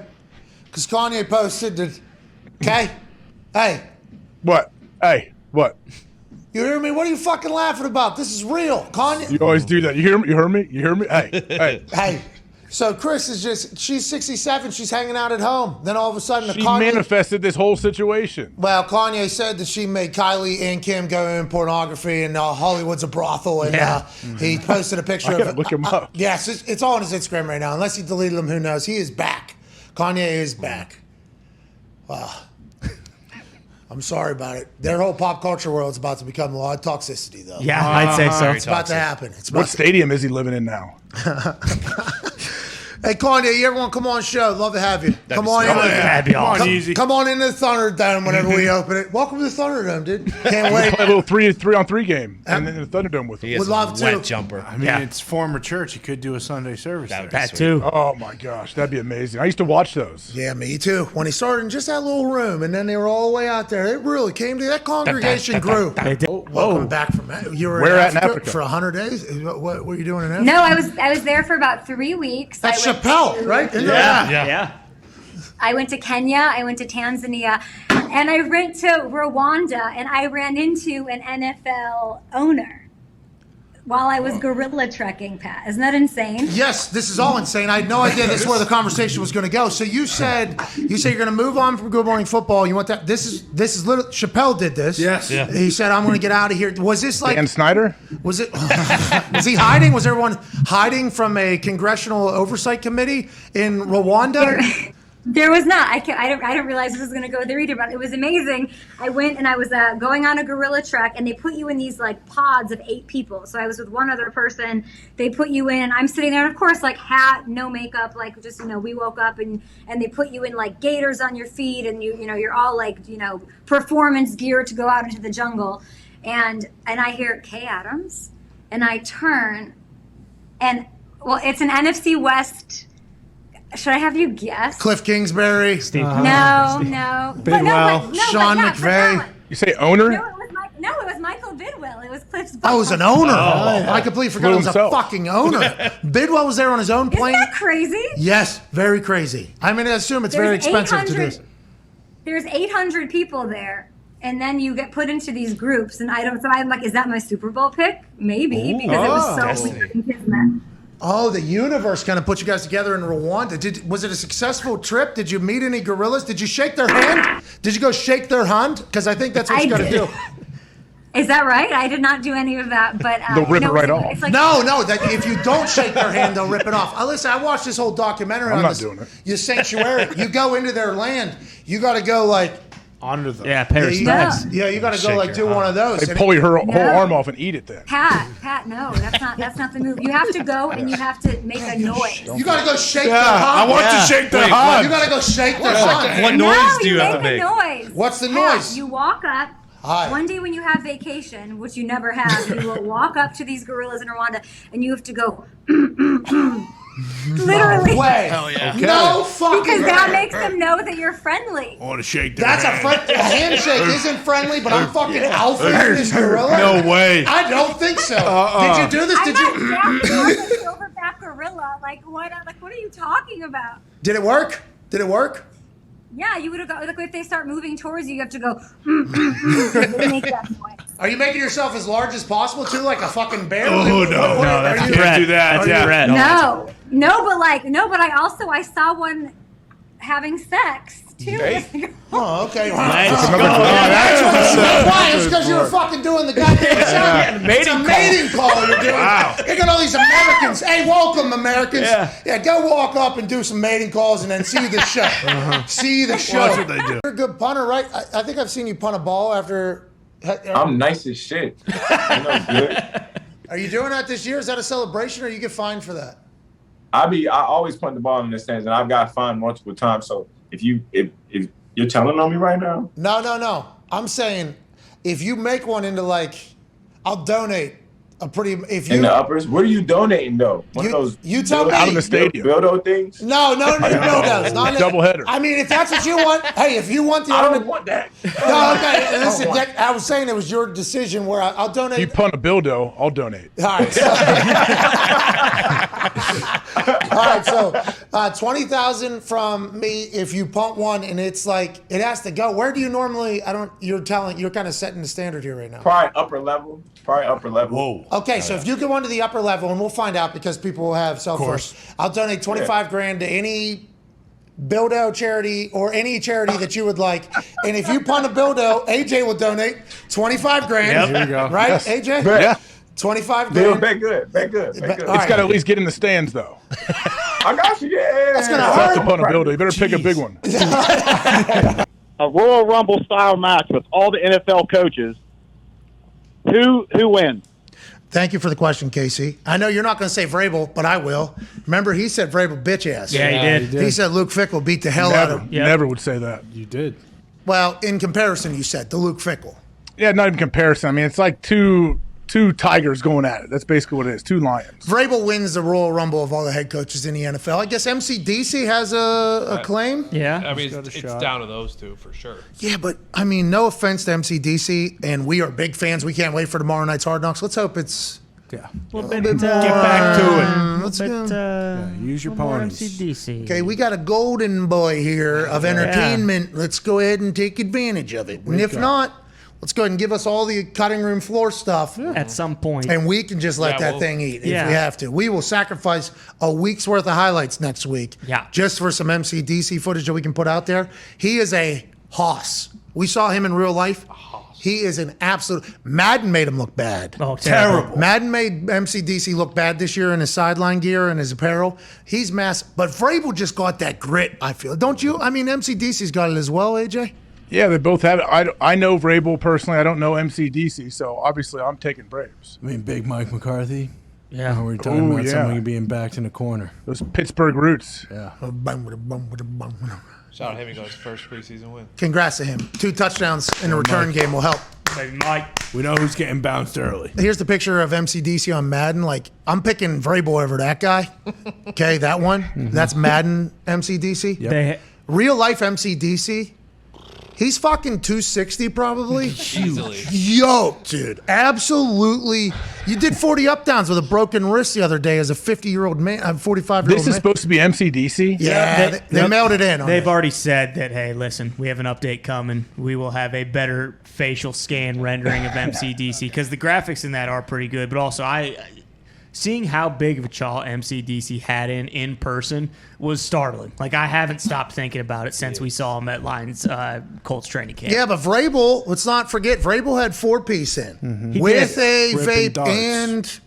G: Because Kanye posted that, okay? Hey,
H: What? Hey, what?
G: you hear me? What are you fucking laughing about? This is real. Kanye.
H: You always do that. You hear me? You heard me? You hear me? Hey, hey.
G: Hey. So Chris is she's 67. She's hanging out at home. Then all of a sudden,
H: She
G: Kanye.
H: manifested this whole situation.
G: Well, Kanye said that she made Kylie and Kim go in pornography, and Hollywood's a brothel, and he posted a picture
H: I
G: of
H: gotta
G: it.
H: look him up.
G: Yes, it's all on his Instagram right now. Unless he deleted them, who knows? He is back. Kanye is back. Wow. I'm sorry about it. Their whole pop culture world's about to become a lot of toxicity, though.
F: Yeah, I'd say so.
G: It's about to happen. It's about
H: What stadium is he living in now?
G: Hey, Kanye, you ever want to come on the show? Love to have you. Come on in.
F: That'd be awesome.
G: Come on into the Thunderdome whenever we open it. Welcome to the Thunderdome, dude. Can't wait.
H: Play a little three-on-three game, and then the Thunderdome with him.
D: He is
G: Would love
D: a wet
G: to.
D: jumper.
B: I mean, it's former church. You could do a Sunday service there.
F: That too.
H: Oh my gosh, that'd be amazing. I used to watch those.
G: Yeah, me too. When he started in just that little room, and then they were all the way out there. It really came to that congregation grew.
F: They did.
G: Welcome back from you were
H: Where
G: in
H: at in
G: Africa
H: Africa?
G: for 100 days. What were you doing in Africa?
K: No, I was there for about 3 weeks.
G: That's
K: I went
G: Chappelle,
K: to-
G: right? Isn't
F: Yeah.
K: I went to Kenya, I went to Tanzania, and I went to Rwanda, and I ran into an NFL owner while I was gorilla trekking, Pat. Isn't that insane?
G: Yes, this is all insane. I had no idea this is where the conversation was going to go. So you said you're going to move on from Good Morning Football. You want that? This is literally Chappelle did this.
B: Yes. Yeah.
G: He said, "I'm going to get out of here." Was this like?
H: Dan Snyder?
G: Was it? Was he hiding? Was everyone hiding from a congressional oversight committee in Rwanda?
K: There was not. I didn't realize this was going to go there either, but it was amazing. I went and I was going on a gorilla trek, and they put you in these like pods of 8 people. So I was with one other person. They put you in, and I'm sitting there, and of course, like hat, no makeup, like just we woke up, and they put you in like gaiters on your feet, and you're all like performance gear to go out into the jungle, and I hear Kay Adams, and I turn, and well, it's an NFC West. Should I have you guess?
G: Cliff Kingsbury,
K: No.
B: Bidwell.
G: Sean McVay.
H: You say owner?
K: No, it was Michael Bidwell. It was Cliff's.
G: Oh, it was an owner. I completely forgot it was a
H: himself.
G: fucking owner. Bidwell was there on his own
K: Isn't
G: plane.
K: that crazy?
G: Yes, very crazy. I mean, I assume it's very
K: There's
G: expensive to do.
K: 800 There's 800 people there, and then you get put into these groups, and so I'm like, is that my Super Bowl pick? Maybe, because it was so weird and kismet.
G: Oh, the universe kind of put you guys together in Rwanda. Was it a successful trip? Did you meet any gorillas? Did you shake their hand? Did you go shake their hand? Because I think that's what you got to do.
K: Is that right? I did not do any of that, but
H: they'll rip it right off.
K: Like,
G: no. That if you don't shake their hand, they'll rip it off. Listen, I watched this whole documentary on this.
H: doing it.
G: Your sanctuary. You go into their land. You got to go like
C: Under them.
F: Yeah, Paris.
G: Yeah, you got to go like do one of those.
H: They pull your whole arm off and eat it then.
K: Pat, no, that's not the move. You have to go and you have to make a noise.
G: You got to go shake their hand.
C: I want to shake their hand.
G: You got to go shake their hand.
D: What noise do you have to
K: make?
D: make?
K: A noise.
G: What's the
K: Pat,
G: noise?
K: You walk up.
G: Hi.
K: One day when you have vacation, which you never have, you will walk up to these gorillas in Rwanda and you have to go literally.
G: No way.
E: Hell yeah.
G: Okay. No fucking
K: Because
G: way.
K: that makes them know that you're friendly.
C: I want to shake their
G: That's
C: hand.
G: a handshake isn't friendly, but I'm fucking alpha in this gorilla.
C: No way.
G: I don't think so. Did you do this?
K: I'm
G: Did you?
K: not a silverback gorilla. Like what are you talking about?
G: Did it work? Did it work?
K: Yeah, you would have got, like, if they start moving towards you, you have to go, they make that noise.
G: Are you making yourself as large as possible too, like a fucking bear?
C: Oh, no,
F: that's
G: are
F: a
G: you-
F: threat.
C: do that.
F: That's a threat.
K: No, but I saw one having sex, too.
G: Oh, okay.
F: Let's go.
G: Why? It's because you're fucking doing the goddamn sound. It's a mating call you're doing.
C: Wow.
G: You got all these Americans. Hey, welcome, Americans. Yeah, go walk up and do some mating calls and then see the show. See the show.
C: Watch what they do.
G: You're a good punter, right? I think I've seen you punt a ball after.
L: I'm nice as shit. You know, good.
G: Are you doing that this year? Is that a celebration or you get fined for that?
L: I always punt the ball in the stands, and I've got fined multiple times. So if you're telling on me right now,
G: No. I'm saying if you make one into like, I'll donate a pretty. If you
L: in the uppers, what are you donating though? One of those
G: you tell me.
H: Out of the stadium.
L: Build things.
G: No, those.
H: Double header.
G: I mean, if that's what you want, hey, if you want the
L: I
G: other,
L: don't want that.
G: no, okay. Listen, I was saying it was your decision where I'll donate.
H: You punt a dildo, I'll donate.
G: All right. So, 20,000 from me if you punt one, and it's like it has to go. Where do you normally? You're kind of setting the standard here right now.
L: Probably upper level.
C: Whoa.
G: Okay, so if you go on to the upper level, and we'll find out because people will have cell phones. I'll donate 25 grand to any Bildo charity or any charity that you would like. And if you punt a Bildo, AJ will donate 25 grand.
C: Yep. Here you go.
G: Right,
C: Yes.
G: AJ?
H: Yeah.
G: 25
L: They'll
G: grand.
L: bet good.
G: All
H: It's got to at least get in the stands though.
L: I got you. Yeah.
G: That's gonna
H: That's
G: hurt.
H: to punt a dildo. You better pick a big one.
M: A Royal Rumble style match with all the NFL coaches. Who wins?
G: Thank you for the question, Casey. I know you're not going to say Vrabel, but I will. Remember, he said Vrabel bitch ass.
F: Yeah, he did.
G: He said Luke Fickle beat the hell out of him.
H: Never would say that.
C: You did.
G: Well, in comparison, you said the Luke Fickle.
H: Yeah, not even comparison. I mean, it's like two tigers going at it. That's basically what it is. Two lions.
G: Vrabel wins the Royal Rumble of all the head coaches in the NFL. I guess MCDC has a claim.
F: Yeah.
N: I mean, it's down to those two for sure.
G: Yeah, but I mean, no offense to MCDC, and we are big fans. We can't wait for tomorrow night's Hard Knocks. Let's hope it's
C: Yeah.
F: A little bit,
G: get
C: back to it.
G: Let's go.
C: Use your
F: more
C: ponies.
F: MCDC.
G: Okay, we got a golden boy here of entertainment. Let's go ahead and take advantage of it. And if not, let's go ahead and give us all the cutting room floor stuff.
F: At some point.
G: And we can just let that thing eat if we have to. We will sacrifice a week's worth of highlights next week.
F: Yeah.
G: Just for some MCDC footage that we can put out there. He is a hoss. We saw him in real life. He is an absolute. Madden made him look bad.
F: Oh, terrible.
G: Madden made MCDC look bad this year in his sideline gear and his apparel. He's massive. But Vrabel just got that grit, I feel. Don't you? I mean, MCDC's got it as well, AJ?
H: Yeah, they both have it. I know Vrabel personally. I don't know MCDC, so obviously I'm taking Braves.
C: I mean, Big Mike McCarthy.
F: Yeah.
C: We're talking about somebody being backed in a corner.
H: Those Pittsburgh roots.
C: Yeah.
N: Shout out him, he got his first preseason win.
G: Congrats to him. 2 touchdowns in the return game will help.
F: Baby Mike.
C: We know who's getting bounced early.
G: Here's the picture of MCDC on Madden. Like, I'm picking Vrabel over that guy. Okay, that one. That's Madden MCDC.
F: They,
G: Real life MCDC. He's fucking 260 probably.
N: Easily.
G: Yoked, dude. Absolutely. You did 40 up downs with a broken wrist the other day as a 50-year-old man, 45-year-old man.
H: This is supposed to be MCDC?
G: Yeah, they mailed it in.
F: They've already said that, hey, listen, we have an update coming. We will have a better facial scan rendering of MCDC because the graphics in that are pretty good. But also, seeing how big of a chaw MCDC had in person was startling. Like, I haven't stopped thinking about it since we saw him at Lions Colts training camp.
G: Yeah, but Vrabel, let's not forget, Vrabel had 4-piece in with a vape and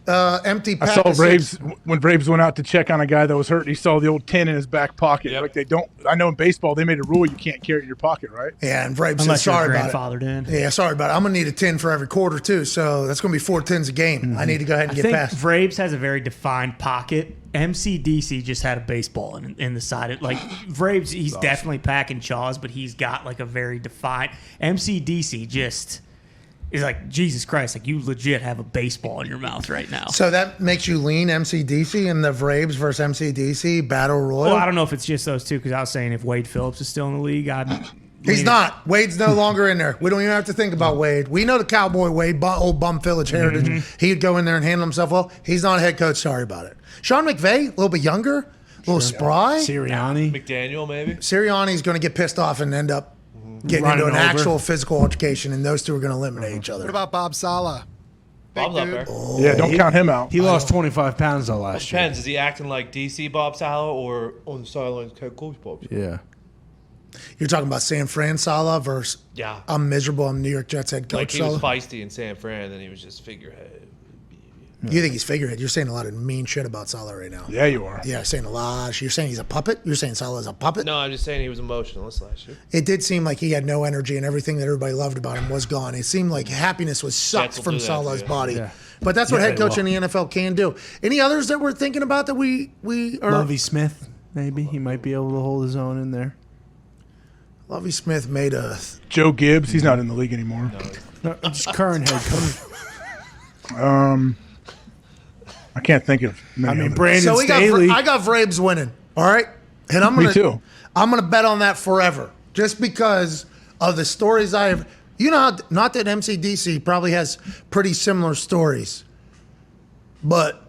G: empty pack.
H: I saw
G: of six.
H: Braves when Braves went out to check on a guy that was hurt. He saw the old 10 in his back pocket. Like they don't. I know in baseball they made a rule you can't carry it in your pocket, right?
G: Yeah, and Vrabel said
F: Unless
G: sorry
F: you're
G: about
F: grandfathered in.
G: it. Yeah, sorry about it. I'm gonna need a 10 for every quarter too, so that's gonna be 4 10s a game. I need to go ahead and
F: I
G: get
F: think
G: past.
F: Vrabes has a very defined pocket. MCDC just had a baseball in the side. Like Vrabes, he's definitely packing chaws, but he's got like a very defined. MCDC just is like, Jesus Christ, like you legit have a baseball in your mouth right now.
G: So that makes you lean MCDC in the Vrabes versus MCDC battle royal.
F: Well, I don't know if it's just those two because I was saying if Wade Phillips is still in the league,
G: He's not. Wade's no longer in there. We don't even have to think about Wade. We know the Cowboy Wade, old Bum Village heritage. He'd go in there and handle himself well. He's not a head coach. Sorry about it. Sean McVay, a little bit younger, a little spry.
B: Sirianni.
N: McDaniel, maybe.
G: Sirianni's going to get pissed off and end up getting
B: Running
G: into an
B: over.
G: actual physical altercation, and those two are going to eliminate each other.
E: What about Bob Sala?
N: Bob's up there.
H: Yeah, don't count him out.
B: He lost 25 pounds though last year.
N: Depends. Is he acting like DC Bob Sala or on the sidelines head coach Bob Sala?
B: Yeah.
G: You're talking about San Fran Sala versus
N: Yeah.
G: I'm miserable. I'm New York Jets head coach
N: Like he was
G: Sala.
N: feisty in San Fran, then he was just figurehead.
G: You think he's figurehead? You're saying a lot of mean shit about Sala right now.
H: Yeah, you are.
G: Yeah, saying a lot. You're saying he's a puppet? You're saying Sala is a puppet?
N: No, I'm just saying he was emotionless last year.
G: It did seem like he had no energy and everything that everybody loved about him was gone. It seemed like happiness was sucked
N: Jets will
G: from
N: do that
G: Salah's
N: to you.
G: body.
B: Yeah.
G: But that's what
B: Yeah,
G: head
B: they
G: coach
B: will.
G: in the NFL can do. Any others that we're thinking about that we are?
B: Lovie Smith, maybe. He might be able to hold his own in there.
G: Lovie Smith made a.
H: Joe Gibbs, he's not in the league anymore.
B: No, just current head coach.
H: I can't think of.
B: I mean,
H: others.
B: Brandon
G: So
B: Staley.
G: I got Vrabes winning. All right, and I'm
H: Me
G: gonna.
H: too.
G: I'm gonna bet on that forever, just because of the stories I have. You know, how, not that MCDC probably has pretty similar stories, but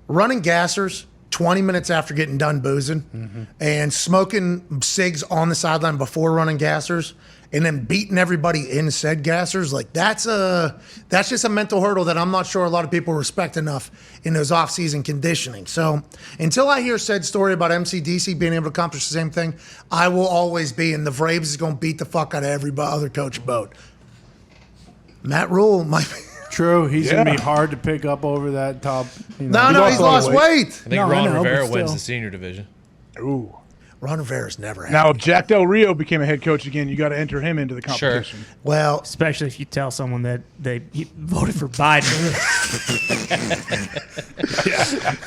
G: running gassers 20 minutes after getting done boozing and smoking cigs on the sideline before running gassers and then beating everybody in said gassers, like that's just a mental hurdle that I'm not sure a lot of people respect enough in those off-season conditioning. So until I hear said story about MCDC being able to accomplish the same thing, I will always be in the Vrabes is going to beat the fuck out of every other coach boat. Matt Rule might be.
B: True. He's going to be hard to pick up over that top.
G: No, he's lost weight.
D: I think
B: No, I
D: Ron
B: know, but
D: Rivera wins
B: still.
D: the senior division.
H: Ooh.
G: Ron Rivera's never had.
H: Now, if Jack Del Rio became a head coach again, you got to enter him into the competition.
G: Well,
F: especially if you tell someone that he voted for Biden.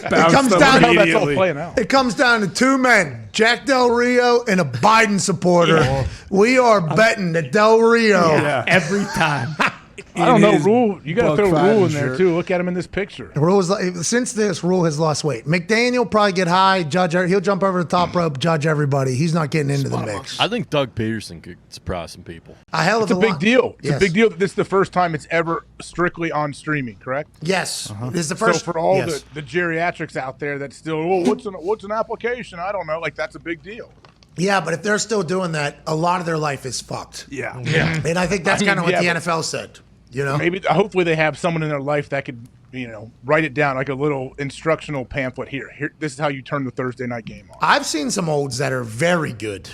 G: It comes down to
H: that's all playing out.
G: It comes down to two men, Jack Del Rio and a Biden supporter. We are betting that Del Rio
F: every time.
H: I don't know,
B: his
H: Rule. You got to throw
B: Buck
H: Rule in
B: Fadden
H: there
B: shirt.
H: too. Look at him in this picture.
G: Rule is since this Rule has lost weight. McDaniel probably get high, judge. He'll jump over the top rope, judge everybody. He's not getting into the mix.
O: I think Doug Peterson could surprise some people.
G: A hell of
H: It's a big
G: lot.
H: deal. It's
G: Yes.
H: a big deal that this is the first time it's ever strictly on streaming, correct?
G: Yes, this is the first.
H: So for all
G: yes.
H: the geriatrics out there that still, what's an application? I don't know. Like, that's a big deal.
G: Yeah, but if they're still doing that, a lot of their life is fucked.
H: Yeah.
G: And I think that's kind of what the
H: but
G: NFL said. You know,
H: maybe hopefully they have someone in their life that could, write it down like a little instructional pamphlet. Here, this is how you turn the Thursday night game on.
G: I've seen some olds that are very good.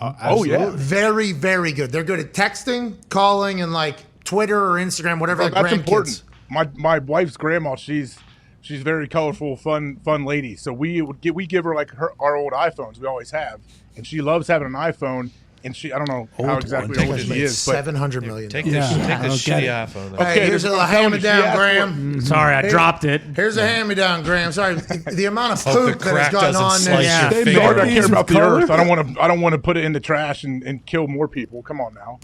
H: Oh yeah,
G: very, very good. They're good at texting, calling, and like Twitter or Instagram, whatever.
H: Well,
G: like
H: that's
G: grandkids.
H: important. My wife's grandma, she's very colorful, fun lady. So we give her like our old iPhones. We always have, and she loves having an iPhone. And I don't know how exactly old she is, but
G: 700 million.
D: Take this shitty iPhone. Though.
G: Hey, here's a hand-me-down, Graham.
F: Sorry, I dropped it.
G: Here's a hand-me-down, Graham. Sorry, the amount of
D: Hope the
G: poop that
D: crack
G: has gotten
D: doesn't
G: on
D: slice
G: there.
D: your
H: I
D: finger.
H: care about the earth. I don't want to put it in the trash and kill more people. Come on now.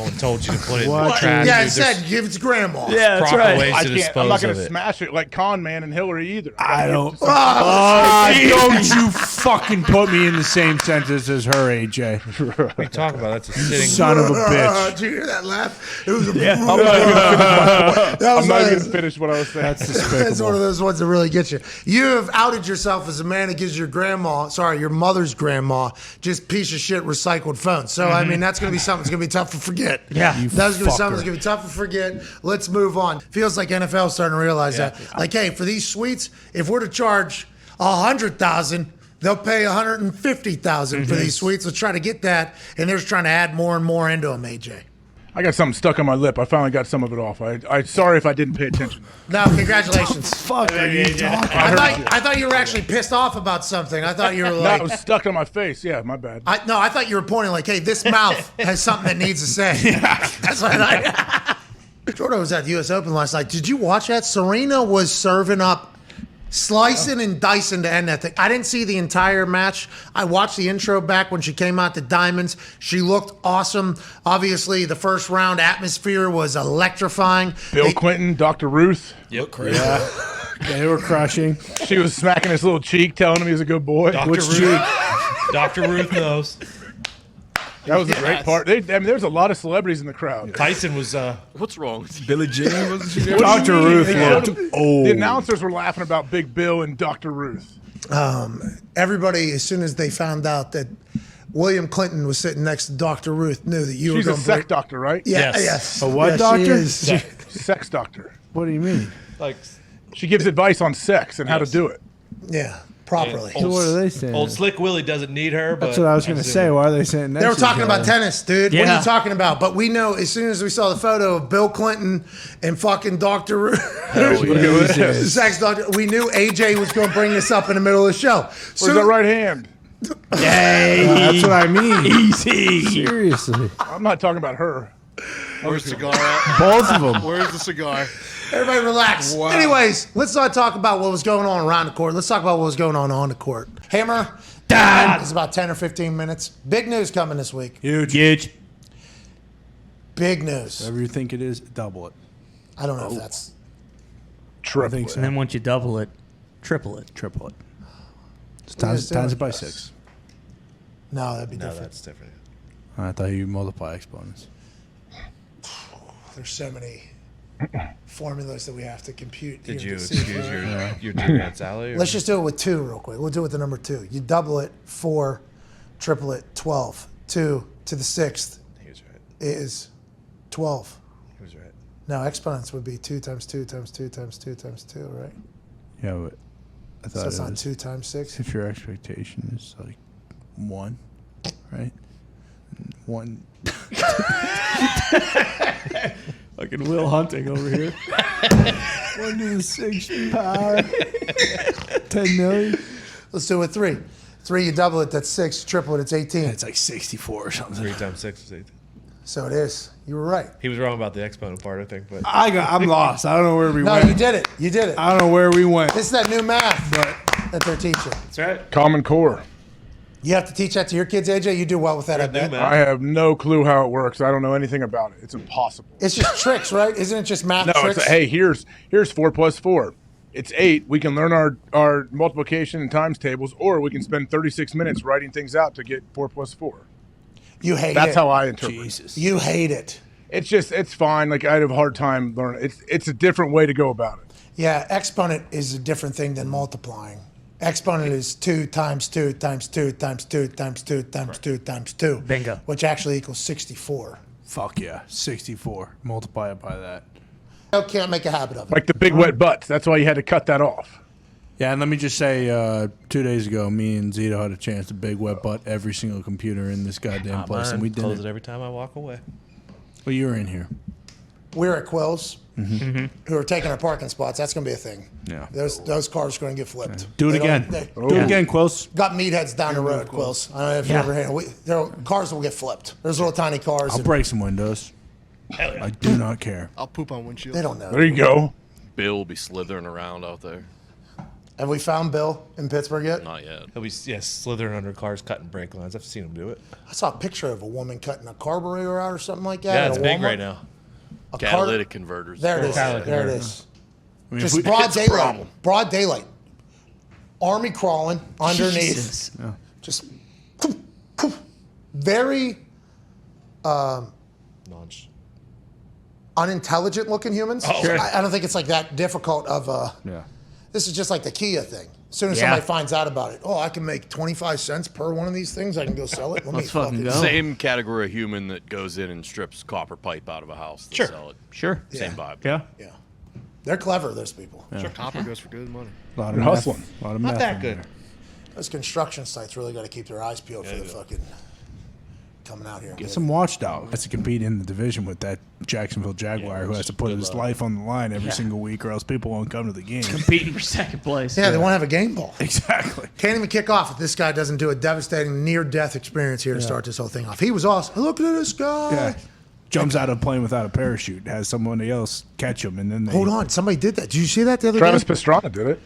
D: No one told you to put it in the
G: What?
D: trash.
G: Yeah,
D: dude.
G: it said give it to grandma.
F: Yeah, that's
D: proper
F: right.
D: ways
H: I
D: to
H: can't, I'm
D: dispose
H: not going
D: of
H: to
D: it.
H: smash it like Con Man and Hillary either.
B: I don't.
G: Oh,
B: Don't you fucking put me in the same sentence as her, AJ.
D: What are you talking about? That's a sitting
B: Son of a bitch.
G: Did you hear that laugh? It was a
B: Yeah.
H: I'm not even
G: like-
H: going to finish what I was saying.
B: That's
G: That's one of
B: despicable.
G: those ones that really get you. You have outed yourself as a man that gives your mother's grandma, just piece of shit recycled phones. So, I mean, that's going to be something that's going to be tough to forget.
F: Yeah.
B: You
G: That's going to be something
B: fucker.
G: that's going to be tough to forget. Let's move on. Feels like NFL is starting to realize that. Like, hey, for these suites, if we're to charge $100,000, they'll pay $150,000 for these suites. Let's try to get that. And they're just trying to add more and more into them, AJ.
H: I got something stuck on my lip. I finally got some of it off. I'm sorry if I didn't pay attention.
G: No, congratulations.
B: Fuck are you talking?
G: I thought you were actually pissed off about something. I thought you were
H: No,
G: like,
H: it was stuck on my face. Yeah, my bad.
G: I thought you were pointing like, hey, this mouth has something that needs to say. That's what I thought. Jordan was at the U.S. Open last night. Did you watch that? Serena was serving up, slicing and dicing to end that thing. I didn't see the entire match. I watched the intro back when she came out to Diamonds. She looked awesome. Obviously, the first round atmosphere was electrifying.
H: Bill Clinton, Dr. Ruth.
O: Yep, crazy.
B: They were crushing.
H: She was smacking his little cheek, telling him he was a good boy.
D: Dr.
B: Which
D: Ruth.
B: cheek?
D: Dr. Ruth knows.
H: That was a great part. There's a lot of celebrities in the crowd.
D: Tyson was.
O: What's wrong with you?
I: Billie Jean wasn't she there?
H: What do you
B: Dr.
H: mean?
B: Ruth
H: They
B: looked
H: called him-
B: old.
H: The announcers were laughing about Big Bill and Dr. Ruth.
G: Everybody, as soon as they found out that William Clinton was sitting next to Dr. Ruth, knew that you
H: She's
G: were
H: a
G: going to
H: sex doctor, right?
G: Yeah,
D: Yes.
G: yes.
B: A what
G: Yes,
B: doctor?
G: She is.
H: Sex doctor.
B: What do you mean?
D: Like,
H: She gives advice on sex and how to do it.
G: Yeah, properly.
B: So what are they saying?
D: Old Slick Willie doesn't need her. But
B: That's what I was going to say. Why are they saying that?
G: They were talking about tennis, dude. What are
F: Yeah.
G: you talking about? But we know as soon as we saw the photo of Bill Clinton and fucking Dr. Ruth, sex doctor, we knew AJ was going to bring this up in the middle of the show.
H: Where's that right hand?
B: That's what I mean.
F: Easy.
B: Seriously.
H: I'm not talking about her.
E: Where's the cigar at?
B: Both of them.
E: Where's the cigar?
G: Everybody relax. Anyways, let's not talk about what was going on around the court. Let's talk about what was going on the court. Hammer, Dahn. It's about 10 or 15 minutes. Big news coming this week.
F: Huge.
G: Big news.
B: Whatever you think it is, double it.
G: I don't know if that's...
H: Triple.
B: I think so.
F: And then once you double it, triple it.
B: Triple it. It's
G: What are you
B: times
G: doing?
B: it by 6.
G: No, that'd be
D: no,
G: different.
D: that's different.
B: I thought you multiply exponents.
G: There's so many formulas that we have to compute.
D: Did
G: here
D: you
G: to see
D: excuse
G: if-
D: your two-man salary? Or?
G: Let's just do it with 2 real quick. We'll do it with the number 2. You double it, 4, triple it, 12. 2 to the 6th
D: He was right.
G: is 12.
D: He was right.
G: Now exponents would be 2 times 2 times 2 times 2 times 2, right?
B: Yeah, but I
G: So
B: thought
G: it's
B: it
G: not
B: was,
G: 2 times 6.
B: if your expectation is like 1, right? 1.
F: Fucking Will Hunting over here.
B: 1 to the 6th power. 10 million.
G: Let's do it with 3. 3, you double it, that's 6. Triple it, it's 18.
B: It's like 64 or something.
D: 3 times 6 is 8.
G: So it is. You were right.
D: He was wrong about the exponent part, I think. But
B: I'm lost. I don't know where we
G: No,
B: went.
G: you did it. You did it.
B: I don't know where we went.
G: This is that new math that they're teaching.
F: That's right.
H: Common Core.
G: You have to teach that to your kids, AJ. You do well with that, I bet.
H: I have no clue how it works. I don't know anything about it. It's impossible.
G: It's just tricks, right? Isn't it just math
H: No,
G: tricks?
H: it's hey, here's 4 plus 4. It's 8. We can learn our multiplication and times tables, or we can spend 36 minutes writing things out to get 4 plus 4.
G: You hate it.
H: That's how I interpret it.
B: Jesus.
G: You hate it.
H: It's fine. Like I have a hard time learning. It's a different way to go about it.
G: Yeah, exponent is a different thing than multiplying. Exponent is 2 times 2 times 2 times 2 times 2 times 2 times 2.
F: Bingo.
G: Which actually equals 64.
B: Fuck yeah. 64. Multiply it by that.
G: You can't make a habit of it.
H: Like the big wet butts. That's why you had to cut that off.
B: Yeah, and let me just say, 2 days ago, me and Zito had a chance to big wet butt every single computer in this goddamn place, and we
D: close
B: didn't.
D: it every time I walk away.
B: Well, you were in here.
G: We're at Quills,
B: Mm-hmm.
G: who are taking our parking spots. That's going to be a thing.
B: Yeah.
G: Those cars are going to get flipped.
B: Do it
G: They
B: again.
G: don't-
B: Do it again, Quills.
G: Got meatheads down the road, Quills. I don't know if you ever heard. Cars will get flipped. There's little tiny cars.
B: I'll break some windows. I do not care.
E: I'll poop on windshield.
G: They don't know.
H: There you go.
O: Bill will be slithering around out there.
G: Have we found Bill in Pittsburgh yet?
O: Not yet.
D: He'll be slithering under cars, cutting brake lines. I've seen him do it.
G: I saw a picture of a woman cutting a carburetor out or something like that.
D: Yeah,
G: at
D: it's
G: a
D: big
G: Walmart.
D: right now.
O: Catalytic converters.
G: There it is.
O: Catalytic
G: There it
O: converters.
G: is.
C: I mean,
G: Just
C: if we-
G: broad
C: it's a
G: daylight.
C: problem.
G: Broad daylight. Army crawling underneath.
F: Jesus.
C: Yeah.
G: Just very unintelligent looking humans.
C: Oh, sure.
G: I don't think it's like that difficult of
C: Yeah.
G: this is just like the Kia thing. As soon as
F: Yeah.
G: somebody finds out about it, oh, I can make 25 cents per one of these things. I can go sell it. Let
F: Let's fucking go.
O: Same category of human that goes in and strips copper pipe out of a house. They sell it.
F: Sure.
O: Same
G: Yeah.
O: vibe.
F: Yeah.
G: Yeah. They're clever, those people.
O: Sure, copper goes for good money.
C: A lot of
H: They're
C: meth.
H: hustling.
C: A lot of
D: Not
C: meth
D: that
C: in
D: good.
C: there.
G: Those construction sites really got to keep their eyes peeled for the fucking coming out here.
C: Get some watchdog. Has to compete in the division with that Jacksonville Jaguar who has to put his life on the line every single week, or else people won't come to the game.
F: Competing for second place.
G: Yeah, they won't have a game ball.
C: Exactly.
G: Can't even kick off if this guy doesn't do a devastating near-death experience here to start this whole thing off. He was awesome. Look at this guy.
C: Yeah. Jumps out of a plane without a parachute, has somebody else catch him, and then they
G: Hold on, somebody did that. Did you see that the other
H: Travis
G: day?
H: Pastrana did it.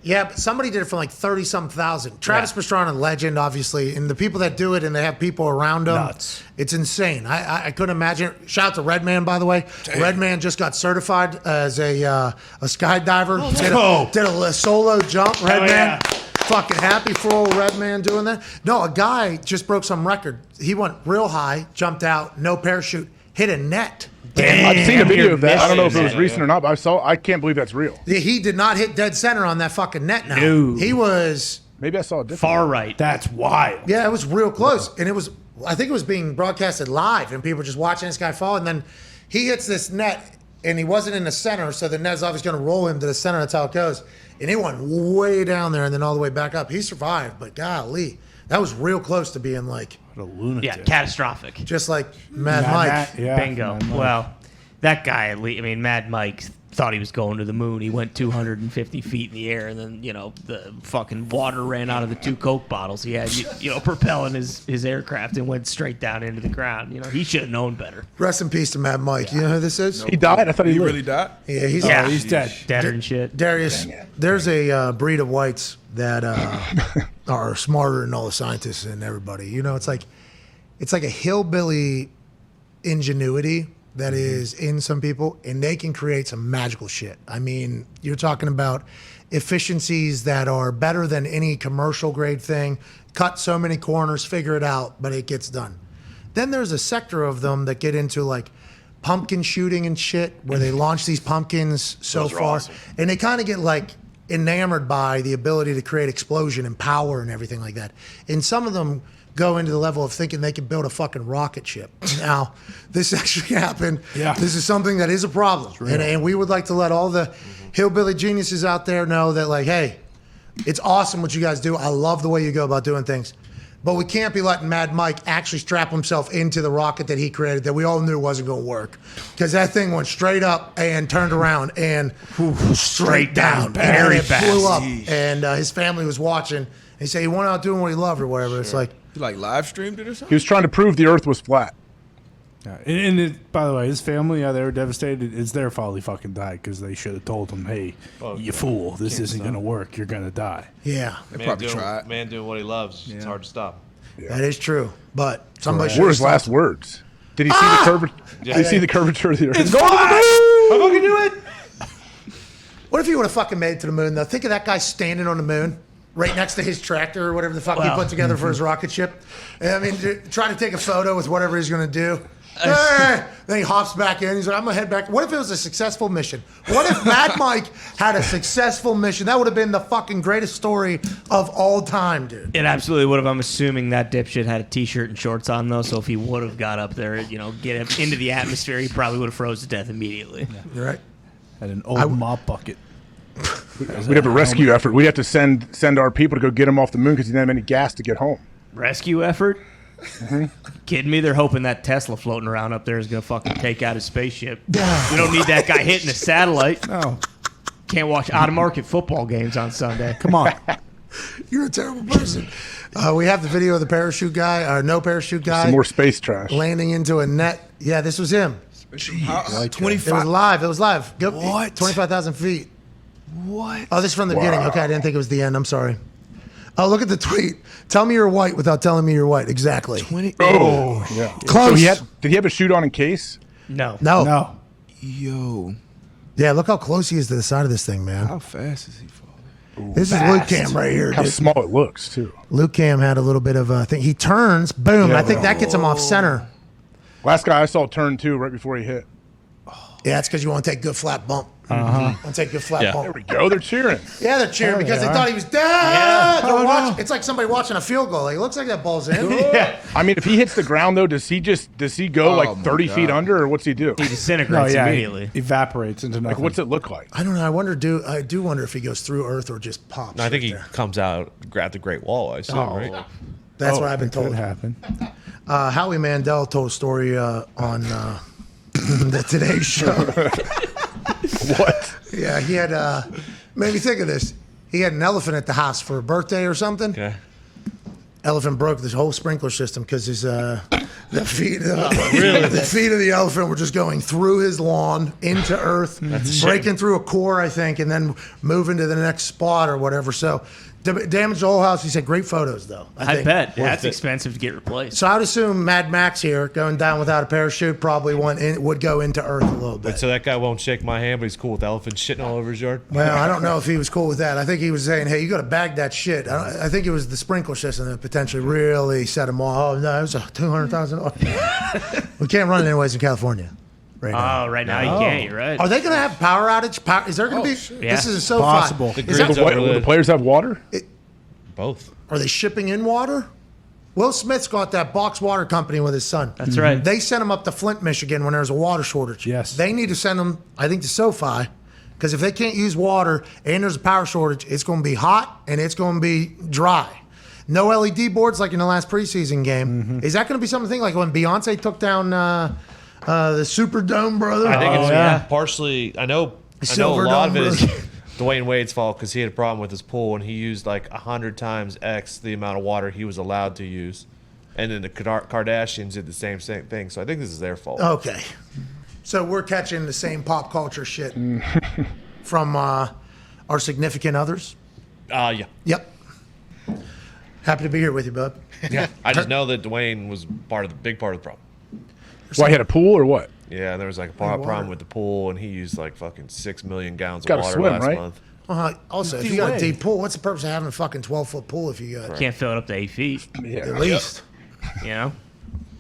G: Yeah, but somebody did it for like 30-some thousand. Travis Pastrana, legend, obviously, and the people that do it and they have people around them,
C: Nuts.
G: it's insane. I couldn't imagine. Shout out to Redman, by the way. Redman just got certified as a skydiver. Did a solo jump. Redman,
F: yeah.
G: fucking happy for old Redman doing that. No, a guy just broke some record. He went real high, jumped out, no parachute, hit a net.
H: I've seen a video of that. I don't know if it was
F: missing.
H: recent or not, but I can't believe that's real.
G: Yeah, he did not hit dead center on that fucking net now.
F: No.
G: He was...
H: Maybe I saw a different.
F: Far right.
C: That's wild.
G: Yeah, it was real close. And it was, I think it was being broadcasted live and people were just watching this guy fall. And then he hits this net and he wasn't in the center. So the net's obviously going to roll him to the center. That's how it goes. And he went way down there and then all the way back up. He survived, but golly, that was real close to being like,
C: What a lunatic.
F: Yeah, catastrophic.
G: just like Mad Mike.
C: Yeah,
F: Bingo.
C: Mad Mike.
F: Well, that guy, I mean, Mad Mike thought he was going to the moon. He went 250 feet in the air, and then, the fucking water ran out of the 2 Coke bottles he had, propelling his aircraft and went straight down into the ground. He should have known better.
G: Rest in peace to Mad Mike. You know who this is?
H: He died? I thought he lived.
I: Really died?
G: Yeah, he's
F: He's
C: dead.
F: Deader than shit.
G: Darius, there's a breed of whites that are smarter than all the scientists and everybody. It's like a hillbilly ingenuity that is in some people, and they can create some magical shit. I mean, you're talking about efficiencies that are better than any commercial grade thing. Cut so many corners, figure it out, but it gets done. Then there's a sector of them that get into like pumpkin shooting and shit, where they launch these pumpkins so
O: Those are
G: far,
O: awesome.
G: and they kind of get like enamored by the ability to create explosion and power and everything like that. And some of them go into the level of thinking they can build a fucking rocket ship. Now, this actually happened.
C: Yeah.
G: This is something that is a problem. And we would like to let all the hillbilly geniuses out there know that, like, hey, it's awesome what you guys do. I love the way you go about doing things. But we can't be letting Mad Mike actually strap himself into the rocket that he created that we all knew wasn't going to work. Because that thing went straight up and turned around and straight down.
F: Very
G: and it
F: fast.
G: blew up. And his family was watching. And he said he went out doing what he loved or whatever. It's like,
I: He like live streamed it or something?
H: He was trying to prove the Earth was flat.
C: Yeah. And by the way, his family, they were devastated. It's their fault he fucking died because they should have told him, hey, you fool, this isn't going to work. You're going to die.
G: yeah,
I: They probably tried.
D: Man doing what he loves. It's hard to stop.
G: that is true. But somebody
H: What
G: should
H: were
G: have
H: his last
G: stopped.
H: words? Did he see the curvature? Did he see the curvature of the Earth?
F: I'm fucking do it.
G: What if he would have fucking made it to the moon, though? Think of that guy standing on the moon, right next to his tractor or whatever the fuck he put together for his rocket ship. And, I mean, try to take a photo with whatever he's going to do. Hey! Then he hops back in. He's like, I'm going to head back. What if it was a successful mission? What if Mad Mike had a successful mission? That would have been the fucking greatest story of all time, dude.
F: It absolutely would have. I'm assuming that dipshit had a t-shirt and shorts on, though, so if he would have got up there, get him into the atmosphere, he probably would have froze to death immediately.
G: You're right.
C: Had an old mop bucket.
H: We'd have a rescue effort. We'd have to send our people to go get him off the moon because he didn't have any gas to get home.
F: Rescue effort? Kidding me? They're hoping that Tesla floating around up there is going to fucking take out his spaceship. We don't need that guy hitting a satellite.
C: No.
F: Can't watch out-of-market football games on Sunday.
C: Come on.
G: You're a terrible person. We have the video of the parachute guy, no parachute guy.
H: Some more space trash.
G: Landing into a net. Yeah, this was him.
I: How,
G: It
I: 25.
G: was live. It was live.
I: What?
G: 25,000 feet. What? Oh, this is from the beginning. Okay, I didn't think it was the end. I'm sorry. Oh, look at the tweet. Tell me you're white without telling me you're white. Exactly.
H: 20. Oh, yeah.
G: Close.
H: So did he have a shoot on in case?
F: No.
G: No.
I: Yo.
G: Yeah, look how close he is to the side of this thing, man.
I: How fast is he falling?
G: This is Luke Cam right here.
H: How
G: dude.
H: small it looks, too.
G: Luke Cam had a little bit of a thing. He turns, boom.
H: Yeah,
G: I think that gets him off center.
H: Last guy I saw turn 2 right before he hit.
G: Yeah, that's because you want to take good flat bump.
H: Uh-huh.
G: Want to take good flat bump.
H: There we go. They're cheering.
G: Yeah, they're cheering because they thought he was dead.
H: Yeah.
G: It's like somebody watching a field goal. Like, it looks like that ball's in.
H: Yeah. I mean, if he hits the ground though, does he go like 30 feet under, or what's he do?
F: He disintegrates immediately.
C: Evaporates into nothing.
H: Like, what's it look like?
G: I don't know. I do wonder if he goes through Earth or just pops.
D: No, I think
G: right
D: he
G: there.
D: comes out, grab the Great Wall, I assume, right?
G: That's what I've been
C: That could
G: told.
C: happen.
G: Howie Mandel told a story on the Today Show.
H: What?
G: Yeah, he had made me think of this. He had an elephant at the house for a birthday or something.
D: Okay.
G: Elephant broke this whole sprinkler system because his the feet
D: Really?
G: the feet of the elephant were just going through his lawn into earth, breaking through a core, I think, and then moving to the next spot or whatever. So damaged the whole house. He said great photos though.
F: I
G: think.
F: bet. Yeah, that's expensive to get replaced.
G: So I'd assume Mad Max here going down without a parachute probably would go into earth a little bit.
D: Wait, so that guy won't shake my hand, but he's cool with elephants shitting all over his yard?
G: Well, I don't know if he was cool with that. I think he was saying, hey, you got to bag that shit. I think it was the sprinkler system that potentially really set him off. Oh, no, it was a $200,000. We can't run it anyways in California. Right now.
F: Oh, right now you can't. You're right.
G: Are they going to have power outage? Is there going to be?
F: Yeah.
G: This is so
C: Possible.
G: fun.
D: The
G: Is that-
D: grid's
H: Will the players have water?
D: Both.
G: Are they shipping in water? Will Smith's got that box water company with his son.
F: That's right.
G: They sent him up to Flint, Michigan when there's a water shortage.
C: Yes.
G: They need to send him, I think, to SoFi, because if they can't use water and there's a power shortage, it's going to be hot and it's going to be dry. No LED boards like in the last preseason game. Is that going to be something like when Beyonce took down the Superdome, brother?
D: I think it's partially. I know a
G: Silver
D: lot of
G: Dome,
D: it is
G: brother.
D: Dwayne Wade's fault because he had a problem with his pool and he used like 100 times X the amount of water he was allowed to use, and then the Kardashians did the same thing. So I think this is their fault.
G: Okay. So we're catching the same pop culture shit from our significant others?
D: Yeah.
G: Yep. Happy to be here with you, bud.
D: Yeah. I just know that Dwayne was big part of the problem.
H: Why, he had a pool or what?
D: Yeah, there was like a problem with the pool, and he used like fucking 6 million gallons of
H: Gotta
D: water
H: swim,
D: last
H: right?
D: month.
G: Also, if you got a deep pool, what's the purpose of having a fucking 12-foot pool if you got
F: Can't fill it up to 8 feet.
G: at least?
F: You know?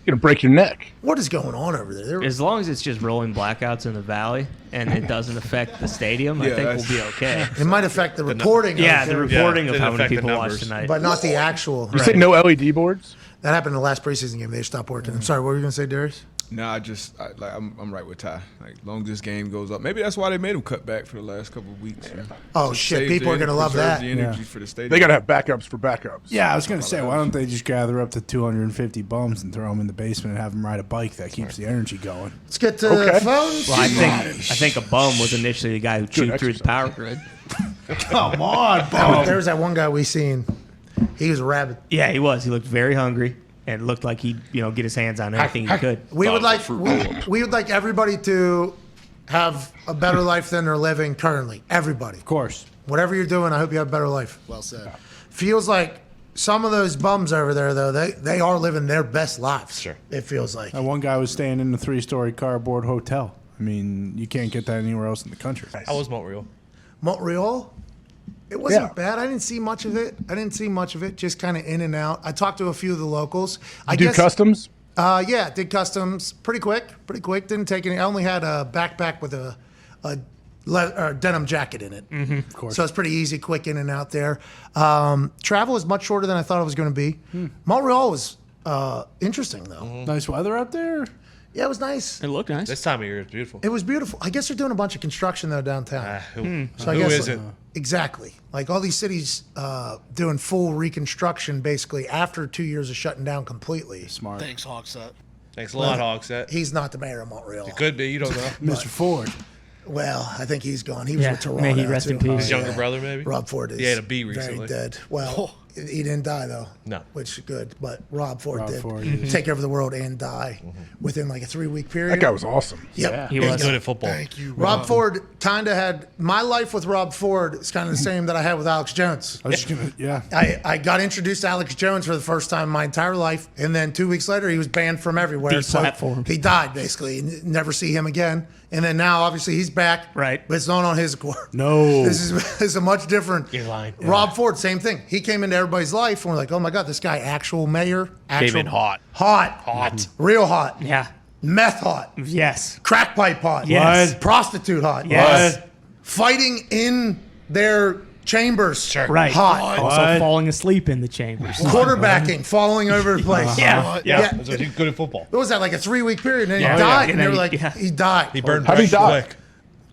H: You're gonna break your neck.
G: What is going on over there?
F: As long as it's just rolling blackouts in the valley and it doesn't affect the stadium, I think we'll be okay.
G: It might affect the reporting.
F: Yeah,
G: of
F: the
G: it,
F: reporting of
D: didn't
F: how many
D: affect the
F: people watch
D: numbers.
F: tonight.
G: but not the actual.
H: You said no LED boards?
G: That happened in the last preseason game. They stopped working. I'm sorry. What were you going to say, Darius?
I: No, I'm right with Ty. Like, long as this game goes up, maybe that's why they made him cut back for the last couple of weeks.
G: Oh,
I: To
G: shit,
I: save
G: people
I: the
G: are gonna love
I: preserve
G: that.
I: The energy
C: Yeah.
I: for the stadium.
H: They gotta have backups for backups.
C: Yeah, I was going to say, why don't they just gather up to 250 bums and throw them in the basement and have them ride a bike that keeps the energy going?
G: Let's get to the phones.
F: Well, I think a bum was initially the guy who chewed through the power grid.
C: Come on, bum.
G: There was that one guy we seen. He was a rabbit.
F: Yeah, he was. He looked very hungry and looked like he'd get his hands on anything he could.
G: We would like everybody to have a better life than they're living currently. Everybody.
C: Of course.
G: Whatever you're doing, I hope you have a better life.
E: Well said.
G: Feels like some of those bums over there, though, they are living their best lives.
D: Sure.
G: It feels like.
C: That one guy was staying in a 3-story cardboard hotel. I mean, you can't get that anywhere else in the country.
D: How was Montreal?
G: Montreal? It wasn't bad. I didn't see much of it. Just kind of in and out. I talked to a few of the locals. I
H: Do
G: guess,
H: customs?
G: Yeah, did customs pretty quick. Didn't take any. I only had a backpack with a denim jacket in it.
C: Mm-hmm. Of course.
G: So it's pretty easy, quick in and out there. Travel was much shorter than I thought it was going to be. Montreal was interesting, though.
C: Nice weather up there.
G: Yeah, it was nice.
F: It looked nice.
D: This time of year is beautiful.
G: It was beautiful. I guess they're doing a bunch of construction, though, downtown.
D: Who
G: I guess,
D: isn't?
G: Exactly. Like all these cities doing full reconstruction basically after 2 years of shutting down completely.
C: Smart.
E: Thanks, Hogset.
D: Thanks a lot, Hogset.
G: He's not the mayor of Montreal.
D: It could be. You don't know.
C: Mr. Ford.
G: Well, I think he's gone. He was
F: Yeah,
G: with Toronto.
F: may he rest in
G: too.
F: peace.
D: His younger brother, maybe?
G: Rob Ford is
D: He had a bee
G: very
D: recently.
G: dead. Well, He didn't die though.
D: No.
G: Which is good. But Rob Ford
C: Rob
G: did
C: Ford, yes.
G: take over the world and die within like a 3-week period.
H: That guy was awesome.
G: Yep.
D: He was good at football.
E: Thank you,
G: Rob Ford kind of had my life with Rob Ford is kind of the same that I had with Alex Jones.
C: I was just gonna, yeah.
G: I got introduced to Alex Jones for the first time in my entire life, and then 2 weeks later he was banned from everywhere.
F: Deplatformed.
G: He died basically. And never see him again. And then now obviously he's back.
F: Right.
G: But it's not on his accord.
C: No.
G: This is a much different.
D: You're lying.
G: Rob Ford, same thing. He came into everybody's life, and we're like, oh my god, this guy actual mayor,
O: Came in hot.
G: hot, real hot.
F: Yeah.
G: Meth hot.
F: Yes.
G: Crack pipe hot.
F: Yes.
G: Prostitute hot.
F: Yes.
G: Fighting in their chambers.
F: Right.
G: Hot.
F: Also falling asleep in the chambers.
G: Quarterbacking, falling over the place.
F: Yeah.
D: That's what he's good at football.
G: What was that, like a 3-week period? And then
F: Yeah.
G: he died.
F: Yeah.
G: And they were
F: Yeah.
G: like,
F: Yeah.
G: he died.
D: He burned
H: How'd he
D: bricks
H: die?
D: quick.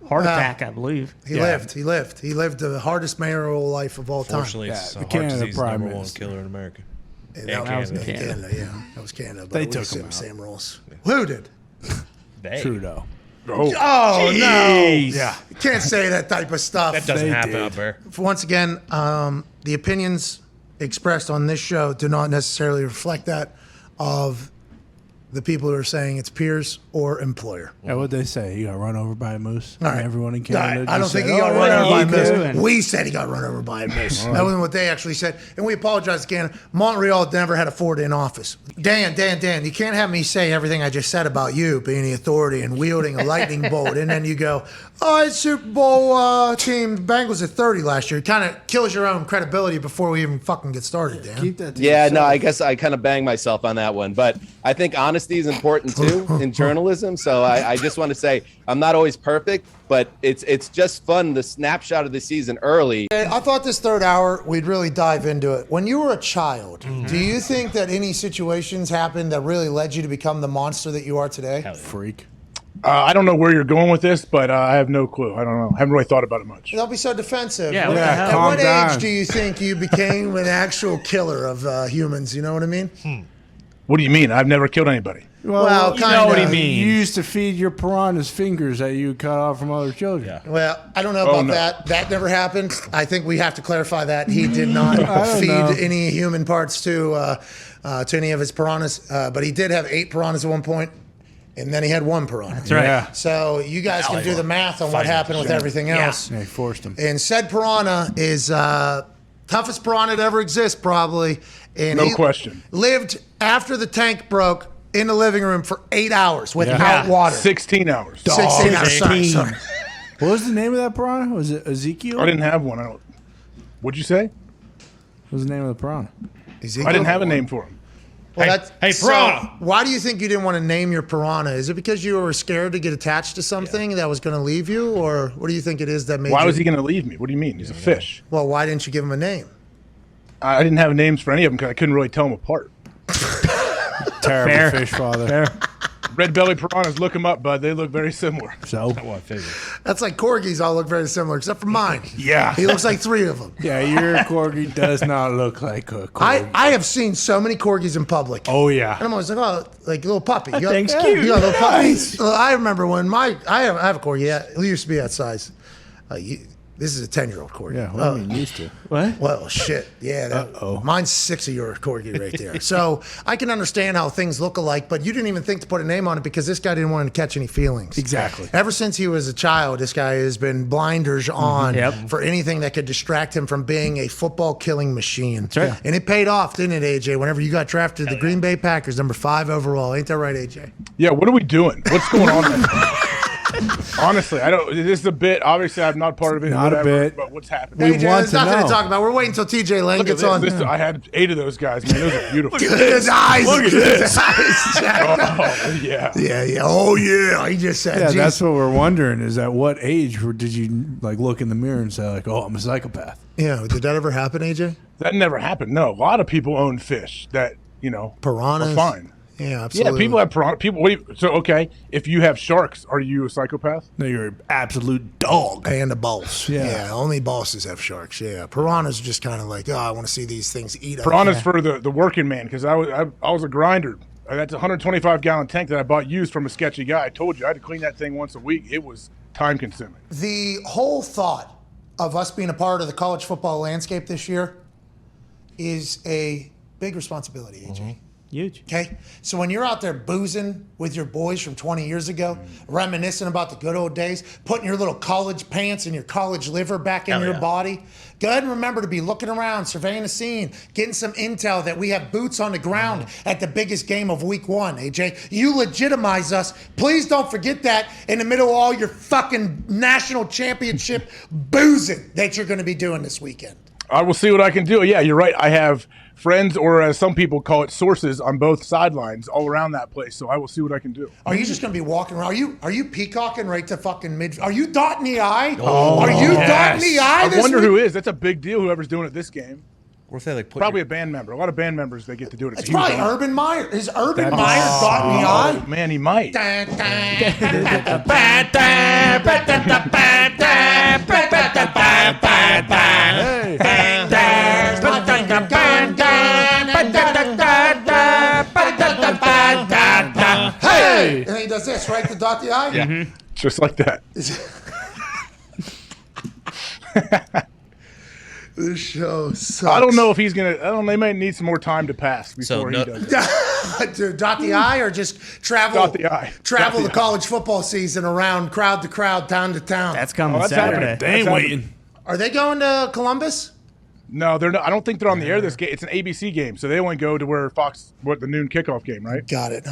F: Heart attack, I believe.
G: He lived. He lived. He lived the hardest mayoral life of all time.
D: Fortunately, it's
C: the
D: heart
C: Canada
D: disease
C: Prime
D: number one
C: Minister.
D: killer in America.
G: And
D: And
G: that was
D: Canada.
G: Canada. Yeah, that was Canada. But
C: They
G: we
C: took
G: sit
C: him
G: with
C: out.
G: same rules. Who did?
D: They.
C: Trudeau.
H: Oh,
G: Oh no!
F: Jeez.
G: Yeah, you can't say that type of stuff.
D: That doesn't
C: They
D: happen
C: did.
D: out there.
G: Once again, the opinions expressed on this show do not necessarily reflect that of the people who are saying it's peers or employer.
C: Yeah, what'd they say? He got run over by a moose?
G: All right.
C: Everyone in
G: All right.
C: Canada
G: I don't
C: just
G: think
C: said,
G: he got
C: "Oh,
G: run
C: yeah,
G: over by a
C: you
G: moose.
C: too."
G: We said he got run over by a moose. That wasn't what they actually said. And we apologize again. Montreal never had a Ford in office. Dan, you can't have me say everything I just said about you being the authority and wielding a lightning bolt. And then you go, oh, it's Super Bowl team. Bengals at 30 last year. It kind of kills your own credibility before we even fucking get started, Dan.
C: Keep that to
P: Yeah,
C: yourself.
P: no, I guess I kind of banged myself on that one, but I think honesty is important too in journalism. So I just want to say I'm not always perfect, but it's just fun. The snapshot of the season early.
G: I thought this third hour we'd really dive into it. When you were a child, do you think that any situations happened that really led you to become the monster that you are today?
C: Freak.
H: I don't know where you're going with this, but I have no clue. I don't know. I haven't really thought about it much.
G: Don't be so defensive.
F: Yeah, what the hell?
G: At
C: Calm
G: what
C: down.
G: age do you think you became an actual killer of humans? You know what I mean?
H: What do you mean? I've never killed anybody.
G: Well,
F: you know what he
G: kinda.
F: means.
C: You used to feed your piranhas fingers that you cut off from other children.
G: Well, I don't know about
H: no.
G: that. That never happened. I think we have to clarify that he did not
C: I don't
G: feed
C: know.
G: any human parts to any of his piranhas, but he did have 8 piranhas at one point, and then he had 1 piranha.
F: That's right.
C: Yeah.
G: So you guys can do the math on what happened with everything else.
C: Yeah, he forced him.
G: And said piranha is toughest piranha to ever exist, probably. And
H: No
G: he
H: question.
G: Lived after the tank broke in the living room for 8 hours without
C: Yeah.
G: water.
H: 16 hours.
G: 16 hours. Sorry.
C: What was the name of that piranha? Was it Ezekiel?
H: I didn't have one. I don't. What'd you say?
C: What was the name of the piranha?
H: I didn't have a name for him.
G: Well,
D: Hey,
G: so
D: piranha.
G: why do you think you didn't want to name your piranha? Is it because you were scared to get attached to something that was going to leave you, or what do you think it is that made?
H: Why
G: you,
H: was he going to leave me? What do you mean? He's a fish.
G: Well, why didn't you give him a name?
H: I didn't have names for any of them because I couldn't really tell them apart.
C: Terrible
F: Fair.
C: fish father.
F: Fair.
H: Red belly piranhas, look them up, bud. They look very similar.
C: So,
G: That's like corgis all look very similar, except for mine.
H: Yeah.
G: He looks like 3 of them.
C: yeah, your corgi does not look like a corgi.
G: I have seen so many corgis in public.
C: Oh, yeah.
G: And I'm always like, oh, like a little puppy.
F: That thing's cute.
G: You got a little puppy.
C: Nice.
G: I remember when I have a corgi. Yeah, he used to be that size. This is a 10-year-old corgi.
C: Yeah, what do you mean used to?
F: What?
G: Well, shit. Yeah. Mine's 6-year-old corgi right there. So I can understand how things look alike, but you didn't even think to put a name on it because this guy didn't want to catch any feelings.
C: Exactly.
G: Ever since he was a child, this guy has been blinders on
F: Yep.
G: for anything that could distract him from being a football killing machine. That's
F: right.
G: And it paid off, didn't it, AJ? Whenever you got drafted to the Green Bay Packers, number 5 overall. Ain't that right, AJ?
H: Yeah, what are we doing? What's going on? Honestly, I don't. This is a bit. Obviously, I'm not part of it.
C: Not a
H: whatever,
C: bit.
H: But what's happening?
C: We
G: AJ,
C: want
G: there's
C: to
G: nothing
C: know.
G: to talk about. We're waiting until TJ Lane
H: Look at
G: gets on.
H: this. I had 8 of those guys, man. Those are beautiful.
G: Look at his eyes.
H: Look at this.
G: Jack.
H: Oh, yeah.
G: Yeah. Oh, yeah. He just said,
C: Yeah,
G: geez.
C: that's what we're wondering is at what age did you like look in the mirror and say like, oh, I'm a psychopath?
G: Yeah, did that ever happen, AJ?
H: That never happened. No, a lot of people own fish that
G: Piranhas.
H: are fine.
G: Yeah, absolutely.
H: Yeah, people have piranha. People. So okay, if you have sharks, are you a psychopath?
C: No, you're an absolute dog.
G: And a boss.
C: Yeah.
G: Only bosses have sharks. Yeah, piranhas are just kind of like, oh, I want to see these things eat.
H: Piranhas for the working man because I was a grinder. That's a 125-gallon tank that I bought used from a sketchy guy. I told you I had to clean that thing once a week. It was time consuming.
G: The whole thought of us being a part of the college football landscape this year is a big responsibility, AJ.
F: Huge.
G: Okay? So when you're out there boozing with your boys from 20 years ago, reminiscing about the good old days, putting your little college pants and your college liver back in your body, go ahead and remember to be looking around, surveying the scene, getting some intel that we have boots on the ground at the biggest game of week 1, AJ. You legitimize us. Please don't forget that in the middle of all your fucking national championship boozing that you're going to be doing this weekend.
H: I will see what I can do. Yeah, you're right. I have friends, or as some people call it, sources on both sidelines all around that place. So I will see what I can do.
G: Are you just going to be walking around? Are you peacocking right to fucking mid? Are you dotting the I? Are you dotting the I?
H: I wonder who is. That's a big deal. Whoever's doing it this game.
D: Or if they like
H: probably a band member. A lot of band members they get to do it.
G: It's probably Urban Meyer. Is Urban Meyer dotting the I?
H: Man, he might.
G: Hey! And then he does this, right? To dot the I?
H: Yeah. Just like that.
G: This show sucks.
H: I don't know if he's going to. They might need some more time to pass before he does it.
G: To dot the I or just travel?
H: Dot the I.
G: Travel
H: Dot
G: the college football season around crowd to crowd, town to town.
F: That's coming Saturday.
C: They ain't waiting.
G: Are they going to Columbus?
H: No, they're not. I don't think they're on the air this game. It's an ABC game, so they only go to where the noon kickoff game, right?
G: Got it.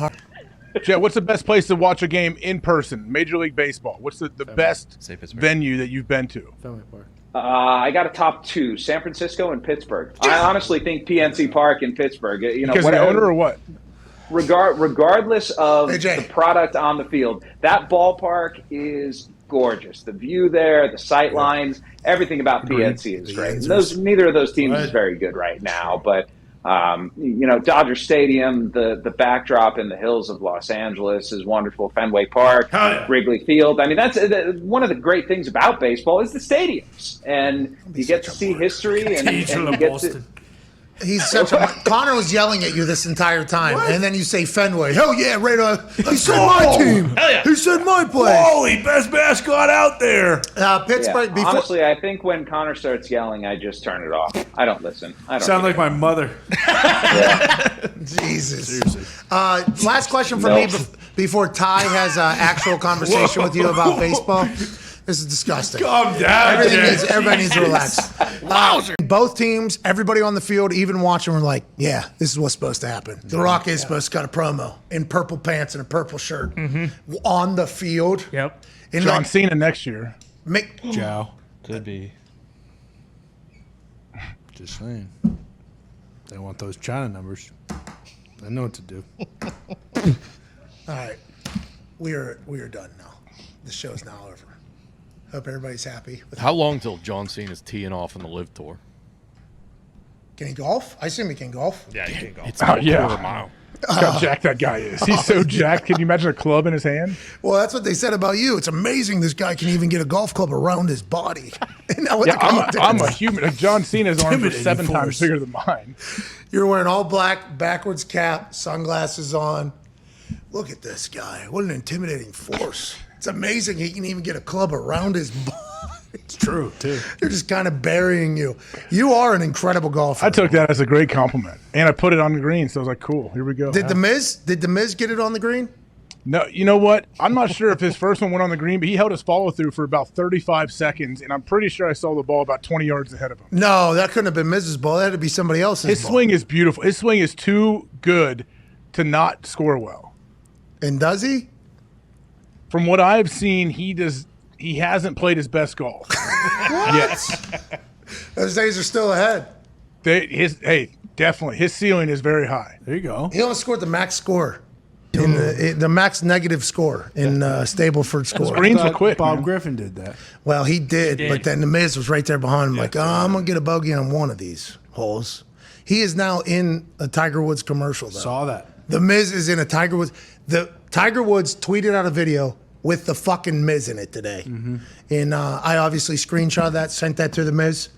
H: Jet, what's the best place to watch a game in person? Major League Baseball. What's the best venue that you've been to?
C: Fenway Park.
J: I got a top 2: San Francisco and Pittsburgh. I honestly think PNC Park in Pittsburgh.
H: Because the owner or what?
J: Regardless of the product on the field, that ballpark is gorgeous. The view there, the sight lines, everything about PNC is great. Neither of those teams is very good right now, but Dodger Stadium, the backdrop in the hills of Los Angeles is wonderful. Fenway Park, Wrigley Field. I mean, that's one of the great things about baseball is the stadiums, and you get to see history and you get to.
G: He's such a. Connor was yelling at you this entire time, and then you say Fenway. Hell yeah, right on. He said my team. Hell yeah. He said my place.
C: Holy best mascot out there.
G: Pittsburgh.
J: Yeah, honestly, I think when Connor starts yelling, I just turn it off. I don't listen. I don't
C: sound like my mother.
G: Jesus. Seriously. Last question for me before Ty has an actual conversation with you about baseball. This is disgusting.
C: Calm down,
G: everybody needs to relax. Both teams, everybody on the field, even watching, were like, yeah, this is what's supposed to happen. The Rock is supposed to cut a promo in purple pants and a purple shirt on the field.
F: Yep.
G: And
H: John Cena next year.
C: Joe.
D: Could be.
C: Just saying. They want those China numbers. I know what to do.
G: All right. We are done now. The show's now over. Hope everybody's happy.
O: How long till John Cena's teeing off on the Live Tour?
G: Can he golf? I assume he can golf.
O: Yeah, he can golf.
H: It's about a quarter mile. How jacked that guy is. He's so jacked. Can you imagine a club in his hand?
G: Well, that's what they said about you. It's amazing this guy can even get a golf club around his body.
H: I'm a human. John Cena's arms are 7 times bigger than mine.
G: You're wearing all black, backwards cap, sunglasses on. Look at this guy. What an intimidating force. It's amazing he can even get a club around his body.
C: It's true, too.
G: They're just kind of burying you. You are an incredible golfer.
H: I took that as a great compliment. And I put it on the green, so I was like, cool, here we go.
G: Did the Miz get it on the green?
H: No, you know what? I'm not sure if his first one went on the green, but he held his follow-through for about 35 seconds, and I'm pretty sure I saw the ball about 20 yards ahead of him.
G: No, that couldn't have been Miz's ball. That had to be somebody else's
H: His
G: ball.
H: swing is beautiful. His swing is too good to not score well.
G: And does he?
H: From what I've seen, he hasn't played his best golf. Yes.
G: Those days are still ahead.
H: Definitely. His ceiling is very high.
C: There you go.
G: He only scored the max score. In the max negative score in Stableford score.
H: Greens were quick.
C: Bob Griffin did that.
G: Well, he did, but then the Miz was right there behind him, I'm going to get a bogey on one of these holes. He is now in a Tiger Woods commercial, though.
C: Saw that.
G: The Miz is in a Tiger Woods. The Tiger Woods tweeted out a video with the fucking Miz in it today. And I obviously screenshot that, sent that to the Miz.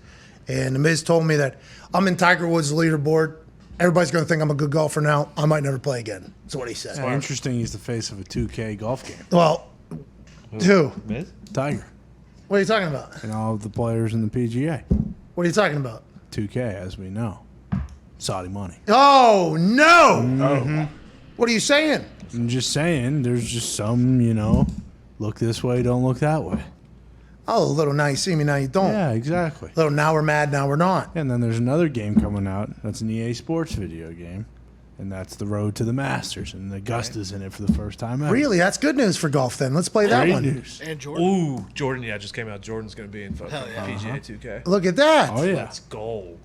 G: And the Miz told me that I'm in Tiger Woods' leaderboard. Everybody's going to think I'm a good golfer now. I might never play again. That's what he said.
C: Yeah, interesting. He's the face of a 2K golf game.
G: Well, who?
D: Miz?
C: Tiger.
G: What are you talking about?
C: And all of the players in the PGA.
G: What are you talking about?
C: 2K, as we know. Saudi money.
G: Oh, no.
C: Mhm.
G: What are you saying?
C: I'm just saying, there's just some, look this way, don't look that way.
G: Oh, a little now you see me, now you don't.
C: Yeah, exactly.
G: A little now we're mad, now we're not.
C: And then there's another game coming out. That's an EA Sports video game. And that's the Road to the Masters. And Augusta's in it for the first time ever.
G: Really? That's good news for golf then. Let's play that
C: Great
G: one.
C: news.
E: And Jordan.
D: Ooh, Jordan, yeah, just came out. Jordan's going to be in fucking PGA 2K.
G: Look at that.
C: Oh, yeah.
D: Let's go.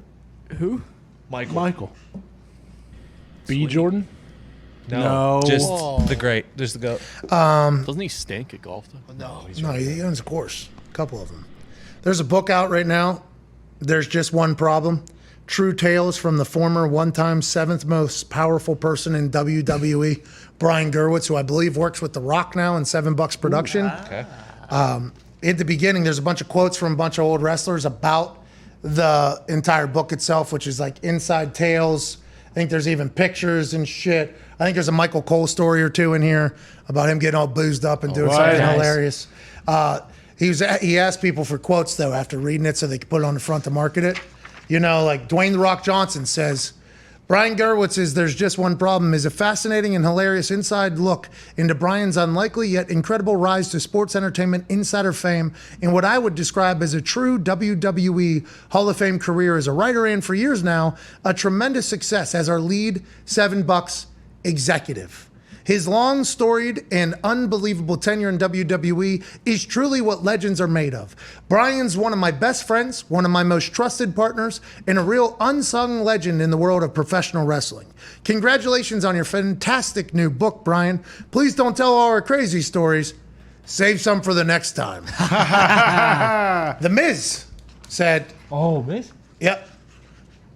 C: Who?
D: Michael.
H: B. Jordan?
D: No. Just
E: Whoa.
D: the great. Just the GOAT.
O: Doesn't he stink at golf, though?
G: No, he owns a course. A couple of them. There's a book out right now. There's just one problem. True Tales from the former one-time 7th most powerful person in WWE, Brian Gerwitz, who I believe works with The Rock now in $7 Production.
D: Okay.
G: At the beginning, there's a bunch of quotes from a bunch of old wrestlers about the entire book itself, which is like inside tales. I think there's even pictures and shit. I think there's a Michael Cole story or two in here about him getting all boozed up and doing something hilarious. He asked people for quotes, though, after reading it so they could put it on the front to market it. Like Dwayne "The Rock" Johnson says, Brian Gerwitz's "There's Just One Problem" is a fascinating and hilarious inside look into Brian's unlikely yet incredible rise to sports entertainment insider fame in what I would describe as a true WWE Hall of Fame career as a writer and, for years now, a tremendous success as our lead $7 executive. His long, storied, and unbelievable tenure in WWE is truly what legends are made of. Brian's one of my best friends, one of my most trusted partners, and a real unsung legend in the world of professional wrestling. Congratulations on your fantastic new book, Brian. Please don't tell all our crazy stories. Save some for the next time. The Miz said...
N: Oh, Miz?
G: Yep.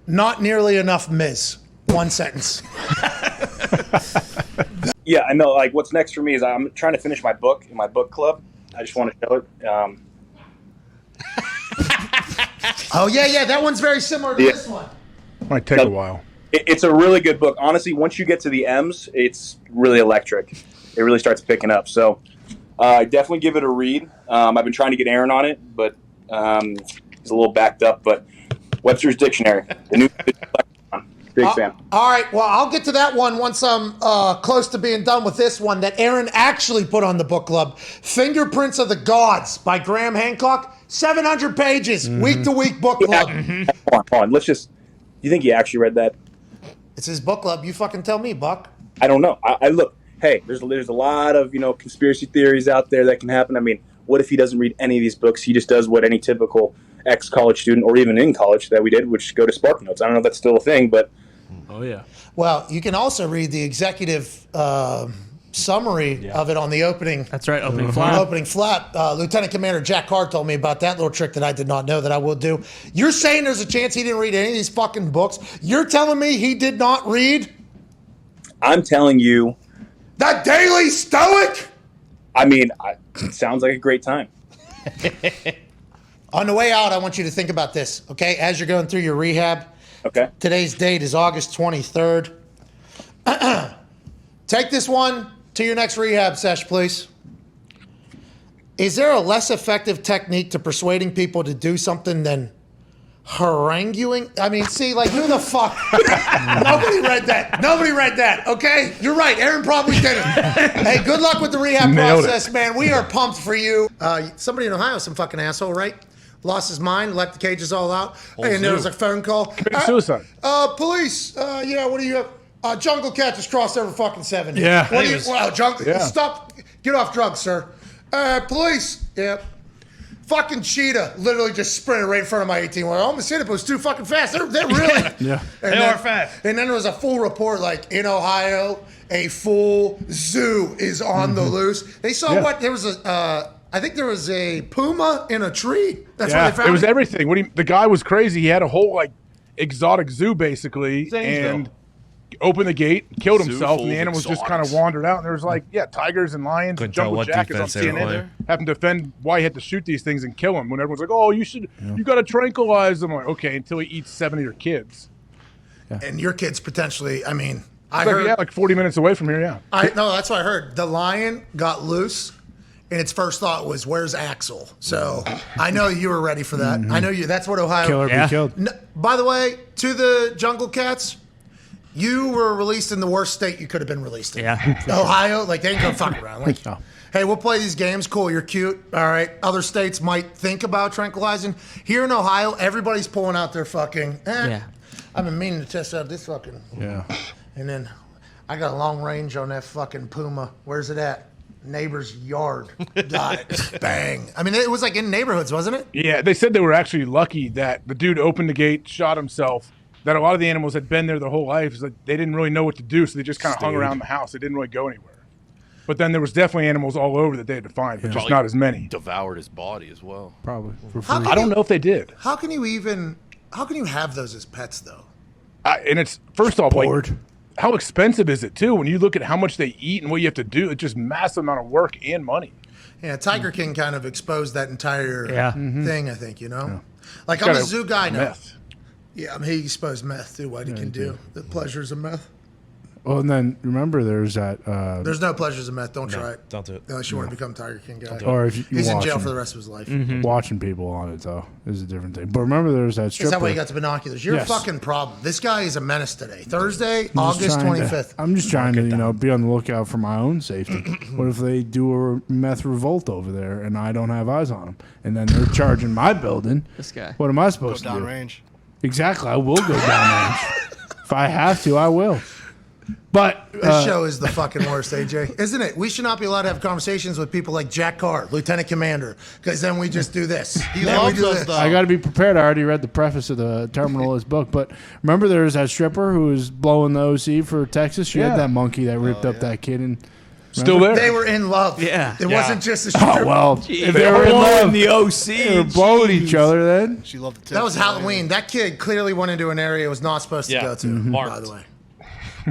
G: Not nearly enough Miz. One sentence.
Q: Yeah, I know. Like, what's next for me is I'm trying to finish my book in my book club. I just want to show it.
G: Oh, yeah. That one's very similar to this one.
H: Might take a while.
Q: It's a really good book. Honestly, once you get to the M's, it's really electric. It really starts picking up. So definitely give it a read. I've been trying to get Aaron on it, but he's a little backed up. But Webster's Dictionary, the new big fan.
G: All right, well, I'll get to that one once I'm close to being done with this one that Aaron actually put on the book club. Fingerprints of the Gods by Graham Hancock. 700 pages, week-to-week book club.
Q: Hold on. You think he actually read that?
G: It's his book club. You fucking tell me, Buck.
Q: I don't know. I look, hey, there's a lot of, conspiracy theories out there that can happen. I mean, what if he doesn't read any of these books? He just does what any typical ex-college student, or even in college that we did, which is go to Spark Notes. I don't know if that's still a thing, but...
C: Oh, yeah.
G: Well, you can also read the executive summary of it on the opening.
F: That's right, opening flap.
G: Opening flap. Lieutenant Commander Jack Hart told me about that little trick that I did not know that I will do. You're saying there's a chance he didn't read any of these fucking books? You're telling me he did not read?
Q: I'm telling you...
G: The Daily Stoic?
Q: I mean, it sounds like a great time.
G: On the way out, I want you to think about this, okay? As you're going through your rehab.
Q: Okay.
G: Today's date is August 23rd. Take this one to your next rehab sesh, please. Is there a less effective technique to persuading people to do something than haranguing? I mean, see, like, who the fuck? Nobody read that, okay? You're right. Aaron probably didn't. Hey, good luck with the rehab process, man. We are pumped for you. Somebody in Ohio, some fucking asshole, right? Lost his mind, let the cages all out, and there was a phone call.
H: Committed suicide.
G: Police, what do you have? Jungle Cat just crossed over fucking 70.
C: Yeah.
G: What do you, stop, get off drugs, sir. Police, fucking cheetah literally just sprinted right in front of my 18-wheeler. I almost hit it, but it was too fucking fast. They're really.
C: Yeah.
D: They are fast.
G: And then there was a full report, like, in Ohio, a full zoo is on the loose. They saw what? There was I think there was a puma in a tree. That's where they found it.
H: It was everything. The guy was crazy. He had a whole exotic zoo basically, and opened the gate, killed himself, and the animals just kind of wandered out. And there was tigers and lions.
D: Couldn't
H: And
D: tell
H: Jungle
D: what
H: Jack is on
D: defense they were
H: CNN
D: playing.
H: having to defend why he had to shoot these things and kill them. When everyone's like, "Oh, you got to tranquilize them." I'm like, okay, until he eats 7 of your kids.
G: And your kids potentially. I mean,
H: Like 40 minutes away from here. Yeah.
G: No, that's what I heard. The lion got loose and its first thought was, "Where's Axel?" So I know you were ready for that. I know you. That's what Ohio.
C: Kill or be killed.
G: By the way, to the Jungle Cats, you were released in the worst state you could have been released in.
F: Yeah.
G: Ohio, like they ain't gonna fuck around. Like, hey, we'll play these games. Cool, you're cute. All right. Other states might think about tranquilizing. Here in Ohio, everybody's pulling out their fucking. I've been meaning to test out this fucking.
C: Yeah.
G: And then I got a long range on that fucking Puma. Where's it at? Neighbor's yard. Got it. Bang. I mean, it was like in neighborhoods, wasn't it?
H: Yeah, they said they were actually lucky that the dude opened the gate, shot himself. That a lot of the animals had been there their whole life. It's like they didn't really know what to do, so they just kind of hung around the house. They didn't really go anywhere. But then there was definitely animals all over that they had to find, but just not as many.
O: Devoured his body as well.
C: Probably.
H: I don't know if they did.
G: How can you have those as pets though?
H: And it's first off, like, how expensive is it too? When you look at how much they eat and what you have to do, it's just massive amount of work and money.
G: Yeah, Tiger King kind of exposed that entire thing. I think Like
H: He's
G: I'm
H: got
G: a zoo guy now.
H: meth.
G: Yeah, I mean, he exposed meth to what he can do. The pleasures of meth.
C: Well, and then remember, there's that.
G: There's no pleasures of meth. Don't try it.
D: Don't do it.
G: Unless you want to become Tiger King guy.
C: Or if
G: He's in jail for the rest of his life.
C: Watching people on it though is a different thing. But remember, there's that stripper.
G: Is that why you got the binoculars? You're a fucking problem. This guy is a menace today. Thursday, August 25th.
C: I'm just trying to, be on the lookout for my own safety. What if they do a meth revolt over there and I don't have eyes on them, and then they're charging my building?
F: This guy.
C: What am I supposed
E: Go
C: to do?
E: downrange.
C: Exactly. I will go downrange. If I have to, I will. But
G: This show is the fucking worst, AJ. Isn't it? We should not be allowed to have conversations with people like Jack Carr, Lieutenant Commander, because then we just do this.
E: He
G: Then we
E: loves
G: do
E: us,
G: this.
E: though.
C: I got to be prepared. I already read the preface of the Terminalist book. But remember, there was that stripper who was blowing the OC for Texas. She had that monkey that ripped up that kid and.
H: Still there.
G: They were in love.
F: Yeah.
G: It wasn't just a stripper.
C: Oh well, if they were in love,
F: the OC.
C: they were blowing each other. Then
E: She loved the
G: That was Halloween. That kid clearly went into an area it was not supposed to go to, by the way.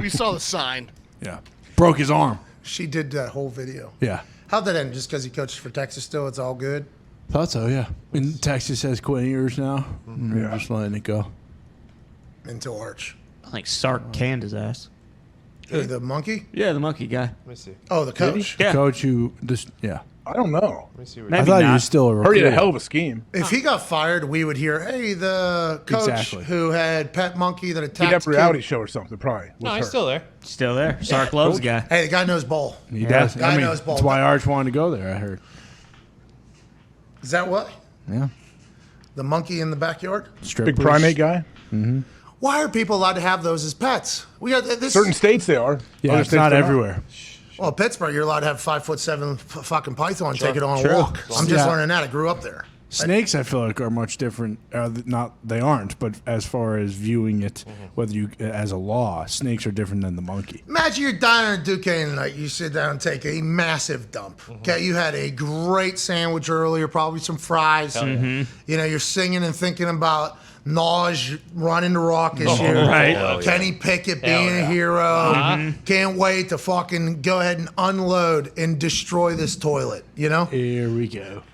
E: We saw the sign.
C: yeah, broke his arm.
G: She did that whole video.
C: Yeah,
G: How'd that end? Just because he coaches for Texas still, it's all good?
C: thought so. Yeah, and Texas has quit years now. They're just letting it go.
G: Until Arch.
F: I think Sark canned his ass.
G: Who, the monkey?
F: Yeah, the monkey guy.
D: Let me see.
G: Oh, the coach.
F: Yeah.
C: Coach who just
H: I don't know.
D: Let me see.
C: I thought he was still a
H: Heard
C: recruiter.
H: he had a hell of a scheme.
G: If he got fired, we would hear, hey, the coach
C: Exactly.
G: who had pet monkey that
H: He'd
G: attacked
H: have a
G: kid.
H: reality show or something, probably.
D: No,
H: with
D: he's
H: her.
D: still there.
F: Still there. Sark loves the guy.
G: Hey, the guy knows ball.
C: He does.
G: Guy
C: I mean,
G: knows ball.
C: that's why Arch wanted to go there. I heard.
G: Is that what?
C: Yeah,
G: The monkey in the backyard?
C: strippers.
H: Big primate guy.
G: Why are people allowed to have those as pets? We got this.
H: Certain states they are.
C: Yeah,
H: Other
C: it's
H: states
C: not
H: they're
C: everywhere.
G: Well, Pittsburgh, you're allowed to have 5'7" fucking python. Take it on a
C: True.
G: walk. I'm just
C: Yeah.
G: learning that. I grew up there.
C: Snakes, I feel like, are much different. They aren't, but as far as viewing it, whether you as a law, snakes are different than the monkey.
G: Imagine you're dining at Duquesne tonight. You sit down and take a massive dump. Okay, you had a great sandwich earlier, probably some fries. You know, you're singing and thinking about Naj running the rock this year.
F: right.
G: Kenny Pickett being a hero. Can't wait to fucking go ahead and unload and destroy this toilet. You know.
C: Here we go.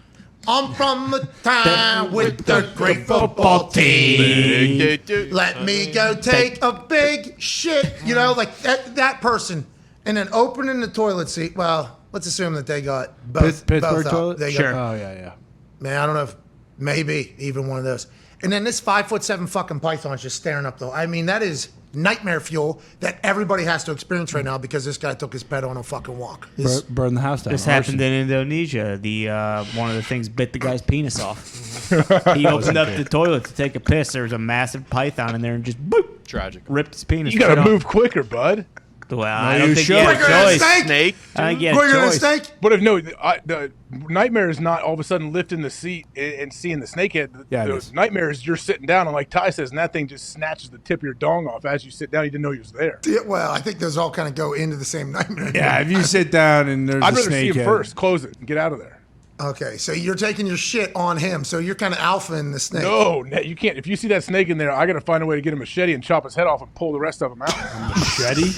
G: I'm from the town with the great football team. Let me go take a big shit. You know, like that person. And then opening the toilet seat. Well, let's assume that they got both.
C: Pittsburgh
G: both
C: toilet?
G: They
C: Sure.
G: got,
C: Oh, yeah.
G: man, I don't know if maybe even one of those. And then this 5'7" fucking python's just staring up though. I mean, that is nightmare fuel that everybody has to experience right now because this guy took his pet on a fucking walk.
C: Burn the house down.
F: This happened in Indonesia. The one of the things bit the guy's penis off. He opened up the toilet to take a piss. There was a massive python in there and just boop,
O: Tragic.
F: ripped his penis.
H: You got to
F: right
H: move quicker, bud.
F: Well, I don't
C: you
F: think
C: should.
F: he had
G: Quicker
F: a
G: than a
F: choice.
G: snake.
O: Snake.
F: I think he had a
G: Quicker than a
F: choice.
G: snake.
H: But if no, the nightmare is not all of a sudden lifting the seat and seeing the snake head.
C: Yeah, it
H: The
C: is.
H: nightmare is you're sitting down and like Ty says, and that thing just snatches the tip of your dong off as you sit down. You didn't know he was there.
G: Yeah, well, I think those all kind of go into the same nightmare.
C: Yeah, if you sit down and there's
H: I'd
C: a
H: rather see
C: snake
H: him
C: head.
H: first, close it, and get out of there.
G: Okay, so you're taking your shit on him. So you're kind of alphaing the snake.
H: No, you can't. If you see that snake in there, I got to find a way to get a machete and chop his head off and pull the rest of him out.
C: Machete?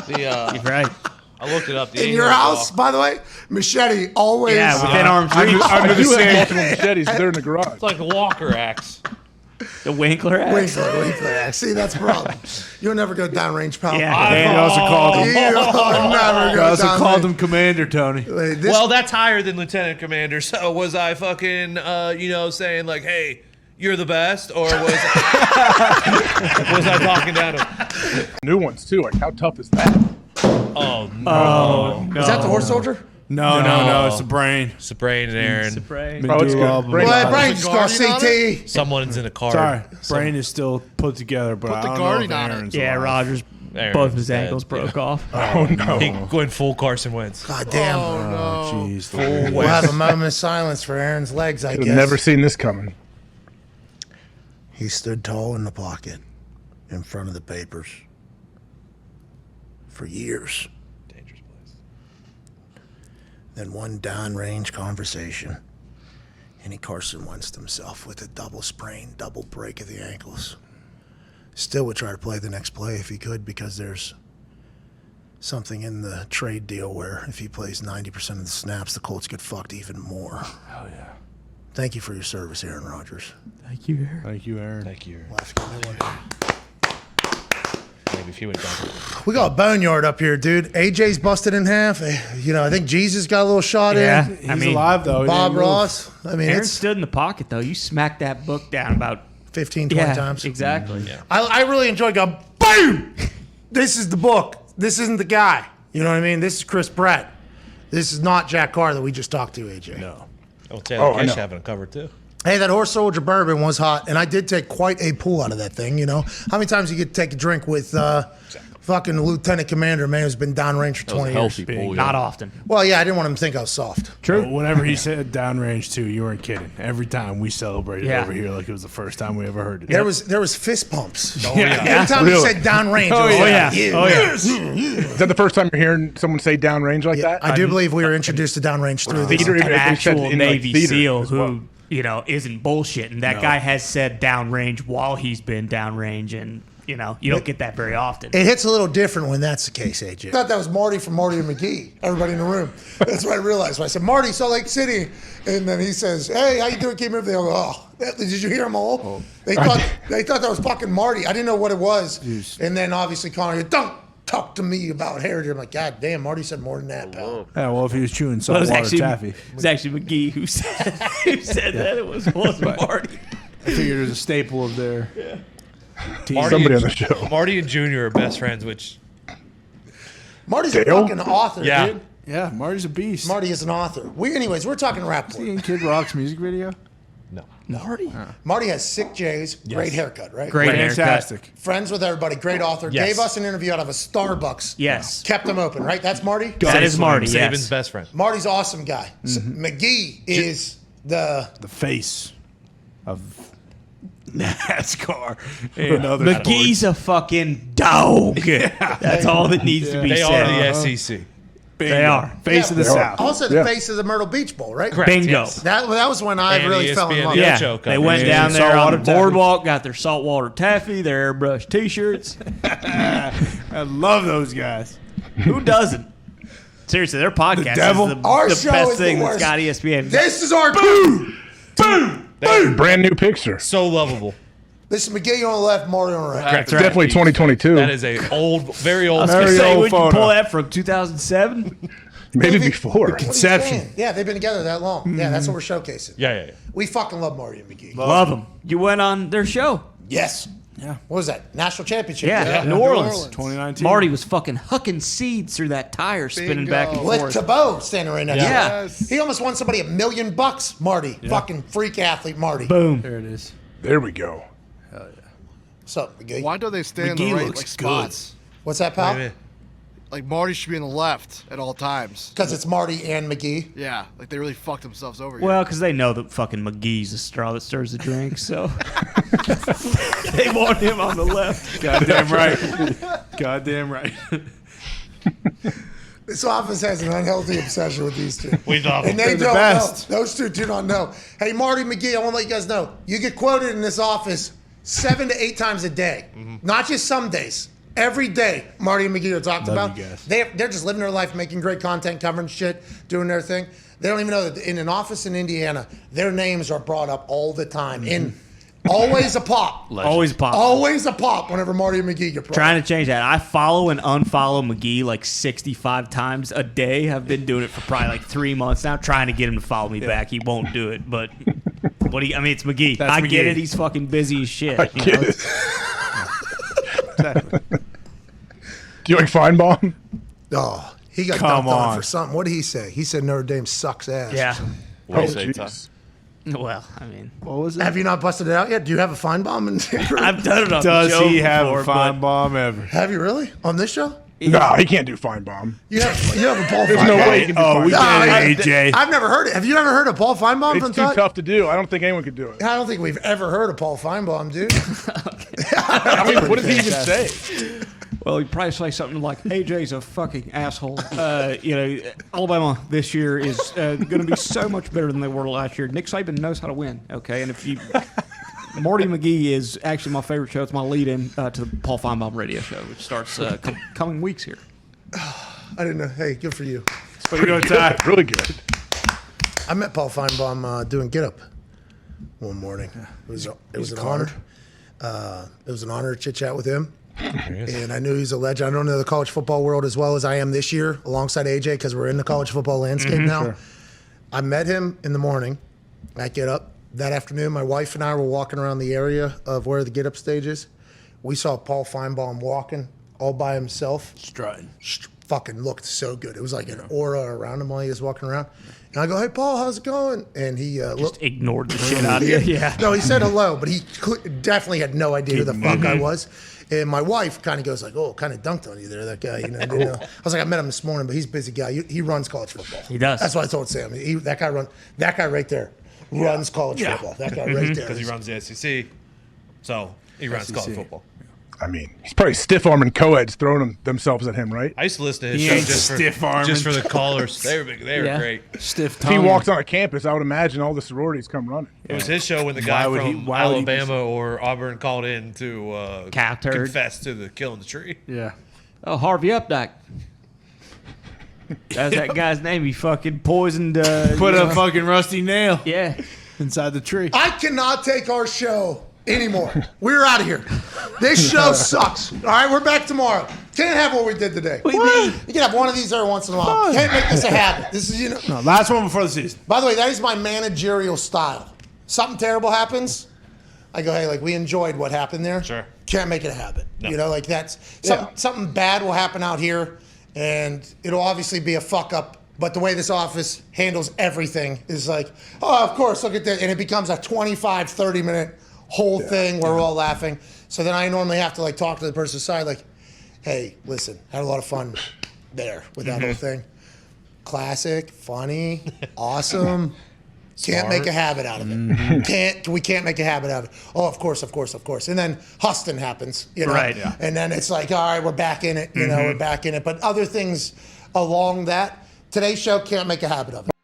F: You're right.
O: I looked it up. The
G: In your house, by the way, machete always.
F: Yeah, within arm's reach.
H: I do have multiple machetes, but they're in the garage.
O: It's like a walker axe.
F: The Winkler axe.
G: Winkler axe. See, that's a problem. You'll never go downrange, pal.
F: Yeah.
C: They also called him.
G: You'll never
C: They
G: go
C: also called
G: downrange.
C: him Commander Tony.
D: Well, that's higher than lieutenant commander. So was I fucking, saying like, "Hey, you're the best," or was I talking down to him?
H: New ones too. Like, how tough is that?
D: Oh no!
G: Is that the horse soldier?
C: No, it's the brain.
D: It's the brain and Aaron.
F: It's a brain.
H: Oh, it's good.
G: Well, brain's got CT.
D: Someone's in a car.
C: Sorry, brain is still put together, but
E: Put
C: I
E: the
C: don't
E: guardian
C: know if
E: on it.
C: Aaron's
F: Yeah,
C: alive.
F: Rodgers.
D: Aaron's
F: Both of his
D: dead,
F: ankles broke
D: yeah.
F: off.
H: Oh no!
D: He going full Carson Wentz.
G: God damn.
C: Oh, jeez.
G: We'll have a moment of silence for Aaron's legs, I
H: I've
G: guess.
H: never seen this coming.
G: He stood tall in the pocket in front of the papers for years.
D: Dangerous place.
G: Then one downrange conversation, and he Carson Wentz'd himself with a double sprain, double break of the ankles. Still would try to play the next play if he could, because there's something in the trade deal where if he plays 90% of the snaps, the Colts get fucked even more.
C: Hell yeah.
G: Thank you for your service, Aaron Rodgers.
F: Thank you, Aaron.
C: Thank you, Aaron.
D: Thank you.
G: We'll have to get that one.
D: Maybe if he would done it.
G: We got a boneyard up here, dude. AJ's busted in half. I think Jesus got a little shot
F: Yeah,
G: in.
C: He's alive, though. He
G: Bob
C: didn't move.
G: Ross. I mean,
F: Aaron
G: it's
F: stood in the pocket, though. You smacked that book down about
G: 15, 20
F: yeah,
G: times.
F: exactly.
D: Yeah.
G: I really enjoy going, boom! This is the book. This isn't the guy. You know what I mean? This is Chris Pratt. This is not Jack Carr that we just talked to, AJ.
C: No.
D: Oh, Taylor
H: I
D: Cash
H: know.
D: having a cover too.
G: Hey, that horse soldier bourbon was hot, and I did take quite a pull out of that thing, you know? How many times you get to take a drink with fucking Lieutenant Commander, man, who's been downrange for
O: That was
G: 20
O: a
G: years?
O: healthy pull.
F: Not often.
G: Well, yeah, I didn't want him to think I was soft.
C: True. Whenever he said downrange too, you weren't kidding. Every time we celebrated
F: Yeah.
C: over here like it was the first time we ever heard it.
G: There was fist pumps.
C: yeah.
G: Every time
H: Really?
G: he said downrange,
C: Oh,
G: it was
C: yeah.
G: like,
F: Oh, yeah.
H: Is that the first time you're hearing someone say downrange like that?
G: I do believe we were introduced to downrange through this.
H: Theater,
F: An
H: they said
F: actual
H: in, like,
F: Navy
H: theater
F: SEAL
H: as well.
F: who, isn't bullshitting. That guy has said downrange while he's been downrange, and, you don't get that very often.
G: It hits a little different when that's the case, AJ. I thought that was Marty from Marty and McGee. Everybody in the room. That's what I realized. When I said, Marty, Salt Lake City. And then he says, hey, how you doing? Keep moving. They go, oh, did you hear them all? They thought that was fucking Marty. I didn't know what it was.
C: Jeez.
G: And then obviously Connor, don't talk to me about heritage. I'm like, God damn, Marty said more than that, pal.
C: Yeah, well, if he was chewing
F: Well, it
C: saltwater taffy,
F: it was actually McGee who said that. It wasn't Marty.
C: I figured it was a staple of their team.
H: Somebody on the show.
D: Marty and Junior are best friends, which
G: Marty's a
H: Dale?
G: fucking author,
D: Yeah.
G: dude.
C: Yeah, Marty's a beast.
G: Marty is an author. Anyways, we're talking rap.
C: See in Kid Rock's music video?
F: Marty?
G: Marty has sick J's, great haircut, right?
F: Great haircut.
C: Fantastic.
G: Friends with everybody, great author.
D: Yes.
G: Gave us an interview out of a Starbucks.
F: Yes.
G: Kept them open, right? That's Marty?
F: That is Marty,
D: Saban's
F: yes.
D: best friend.
G: Marty's awesome guy. So McGee is the
C: The face of NASCAR and other
F: McGee's a fucking dog. That's all that needs to be
D: They
F: said.
D: are the SEC.
F: They are.
C: face of the South.
G: also the
H: Yeah.
G: face of the Myrtle Beach Bowl, right?
D: Correct,
F: Bingo.
D: yes.
G: That was when I
D: And
G: really
D: the
G: fell in
D: ESPN
G: love.
D: the
F: Yeah,
D: Ocho
F: they
D: Cup.
F: went
C: Yeah.
F: down there on
C: Saltwater
F: the
C: taffy.
F: boardwalk, got their saltwater taffy, their airbrush T-shirts.
C: I love those guys.
F: Who doesn't? Seriously, their podcast
C: devil.
F: is
G: Our
F: the
G: show
F: best
G: is the
F: thing that's
G: worst.
F: got ESPN.
G: This is our boom.
H: Brand new picture.
D: So lovable.
G: This is McGee on the left, Marty on the right.
D: Correct.
H: It's definitely 2022.
D: That is a very
F: I
D: old.
F: was going to
C: Very
F: say,
C: old
F: would you
C: photo.
F: pull that from 2007?
H: Maybe
G: Maybe-
H: before.
G: What are you
H: Conception.
G: saying? Yeah, they've been together that long. Yeah, that's what we're showcasing.
D: Yeah.
G: We fucking love Marty and McGee.
F: Love them. You went on their show.
G: Yes.
C: Yeah.
G: What was that? National championship.
F: Yeah, New Orleans.
C: 2019.
F: Marty was fucking hucking seeds through that tire, spinning back and
G: With
F: forth.
G: Tabot standing right next to
F: Yeah.
G: him. He almost won somebody $1 million, Marty. Fucking freak athlete, Marty.
F: Boom.
C: There it is.
H: There we go.
G: What's up, McGee?
E: Why do they stay in
C: McGee
E: the right
C: looks
E: spots?
G: What's that, pal?
E: Like Marty should be in the left at all times.
G: Because it's Marty and McGee.
E: Yeah, like they really fucked themselves over.
F: Well, because they know that fucking McGee's the straw that stirs the drink, so they want him on the left.
C: Goddamn right. Goddamn right.
G: This office has an unhealthy obsession with these two.
D: We love
G: And
D: them.
G: they
C: They're the
G: don't
C: best.
G: know. Those two do not know. Hey, Marty McGee, I want to let you guys know. You get quoted in this office 7 to 8 times a day. Not just some days. Every day, Marty and McGee are talked
C: Love
G: about.
C: you guys.
G: They're just living their life, making great content, covering shit, doing their thing. They don't even know that in an office in Indiana, their names are brought up all the time. In Always a pop.
F: Always pop.
G: Always a pop whenever Marty and McGee get brought.
F: Trying to change that. I follow and unfollow McGee like 65 times a day. I've been doing it for probably like 3 months now, trying to get him to follow me back. He won't do it, but it's McGee.
C: That's
F: I
C: McGee.
F: get it. He's fucking busy as shit.
H: I get it. Exactly. Do you like Feinbaum?
G: Oh, he got
C: Come
G: dumped on
C: on.
G: for something. What did he say? He said Notre Dame sucks ass.
F: Yeah.
O: What do you
H: Oh,
O: say, Ty?
H: jeez.
F: Well, I mean,
C: What was it?
G: Have you not busted it out yet? Do you have a Feinbaum?
F: I've done it on
C: Does
F: the show
C: he have
F: before,
C: a fine bomb ever?
G: Have you really? On this show?
H: No, he can't do Feinbaum.
G: You have a Paul
H: There's
G: Feinbaum.
H: no way he can do
C: Oh, we
H: Feinbaum.
C: get it, AJ.
G: I've never heard it. Have you ever heard of Paul Feinbaum from
H: It's too
G: Todd?
H: tough to do. I don't think anyone could do it.
G: I don't think we've ever heard of Paul Feinbaum, dude.
H: I mean, what did he even say?
F: Well, he'd probably say something like, AJ's a fucking asshole. Alabama this year is going to be so much better than they were last year. Nick Saban knows how to win, okay? And if you... Marty McGee is actually my favorite show. It's my lead-in to the Paul Feinbaum radio show, which starts coming weeks here.
G: I didn't know. Hey, good for you.
C: Pretty good, Ty.
H: Really good.
G: I met Paul Feinbaum doing Get Up one morning. It was an honor. It was an honor to chit-chat with him. And I knew he's a legend. I don't know the college football world as well as I am this year, alongside AJ, because we're in the college football landscape now.
C: Sure.
G: I met him in the morning at Get Up. That afternoon, my wife and I were walking around the area of where the Get Up stage is. We saw Paul Feinbaum walking all by himself.
C: Strutting.
G: Fucking looked so good. It was like an aura around him while he was walking around. And I go, hey, Paul, how's it going? And he
F: Just ignored the shit out of you. Yeah.
G: No, he said hello, but he definitely had no idea who the fuck I was. And my wife kind of goes like, oh, kind of dunked on you there, that guy. I didn't know. I was like, I met him this morning, but he's a busy guy. He runs college football.
F: He does.
G: That's what I told Sam. That guy right there runs college football. That guy right there.
D: Because he runs the SEC, so he runs
C: SEC.
D: college football.
H: I mean, he's probably stiff-arming co-eds throwing themselves at him, right?
D: I used to listen to his
C: He
D: show
C: ain't
D: just for the callers. They were great.
C: Stiff
H: If
C: tongue.
H: he walked on a campus, I would imagine all the sororities come running.
D: It was his show when the guy from Alabama or Auburn called in to confess to the killing the tree.
C: Yeah.
F: Oh, Harvey Updike. That's that guy's name. He fucking poisoned.
C: Put a fucking rusty nail
F: Yeah.
C: inside the tree.
G: I cannot take our show anymore. We're out of here. This show sucks. All right, we're back tomorrow. Can't have what we did today.
F: What do you mean?
G: You can have one of these every once in a while. Can't make this a habit. This is,
C: No, last one before the season.
G: By the way, that is my managerial style. Something terrible happens, I go, hey, like, we enjoyed what happened there.
D: Sure.
G: Can't make it a habit.
D: No.
G: Like that's something bad will happen out here, and it'll obviously be a fuck up. But the way this office handles everything is like, oh, of course, look at that. And it becomes a 25, 30-minute whole thing where we're all laughing. So then I normally have to like talk to the person's side, like, hey, listen, had a lot of fun there with that whole thing. Classic, funny, awesome. Can't make a habit out of it. We can't make a habit out of it. Oh, of course. And then Huston happens,
F: Right. Yeah.
G: And then it's like, all right, we're back in it, we're back in it. But other things along that, today's show can't make a habit of it.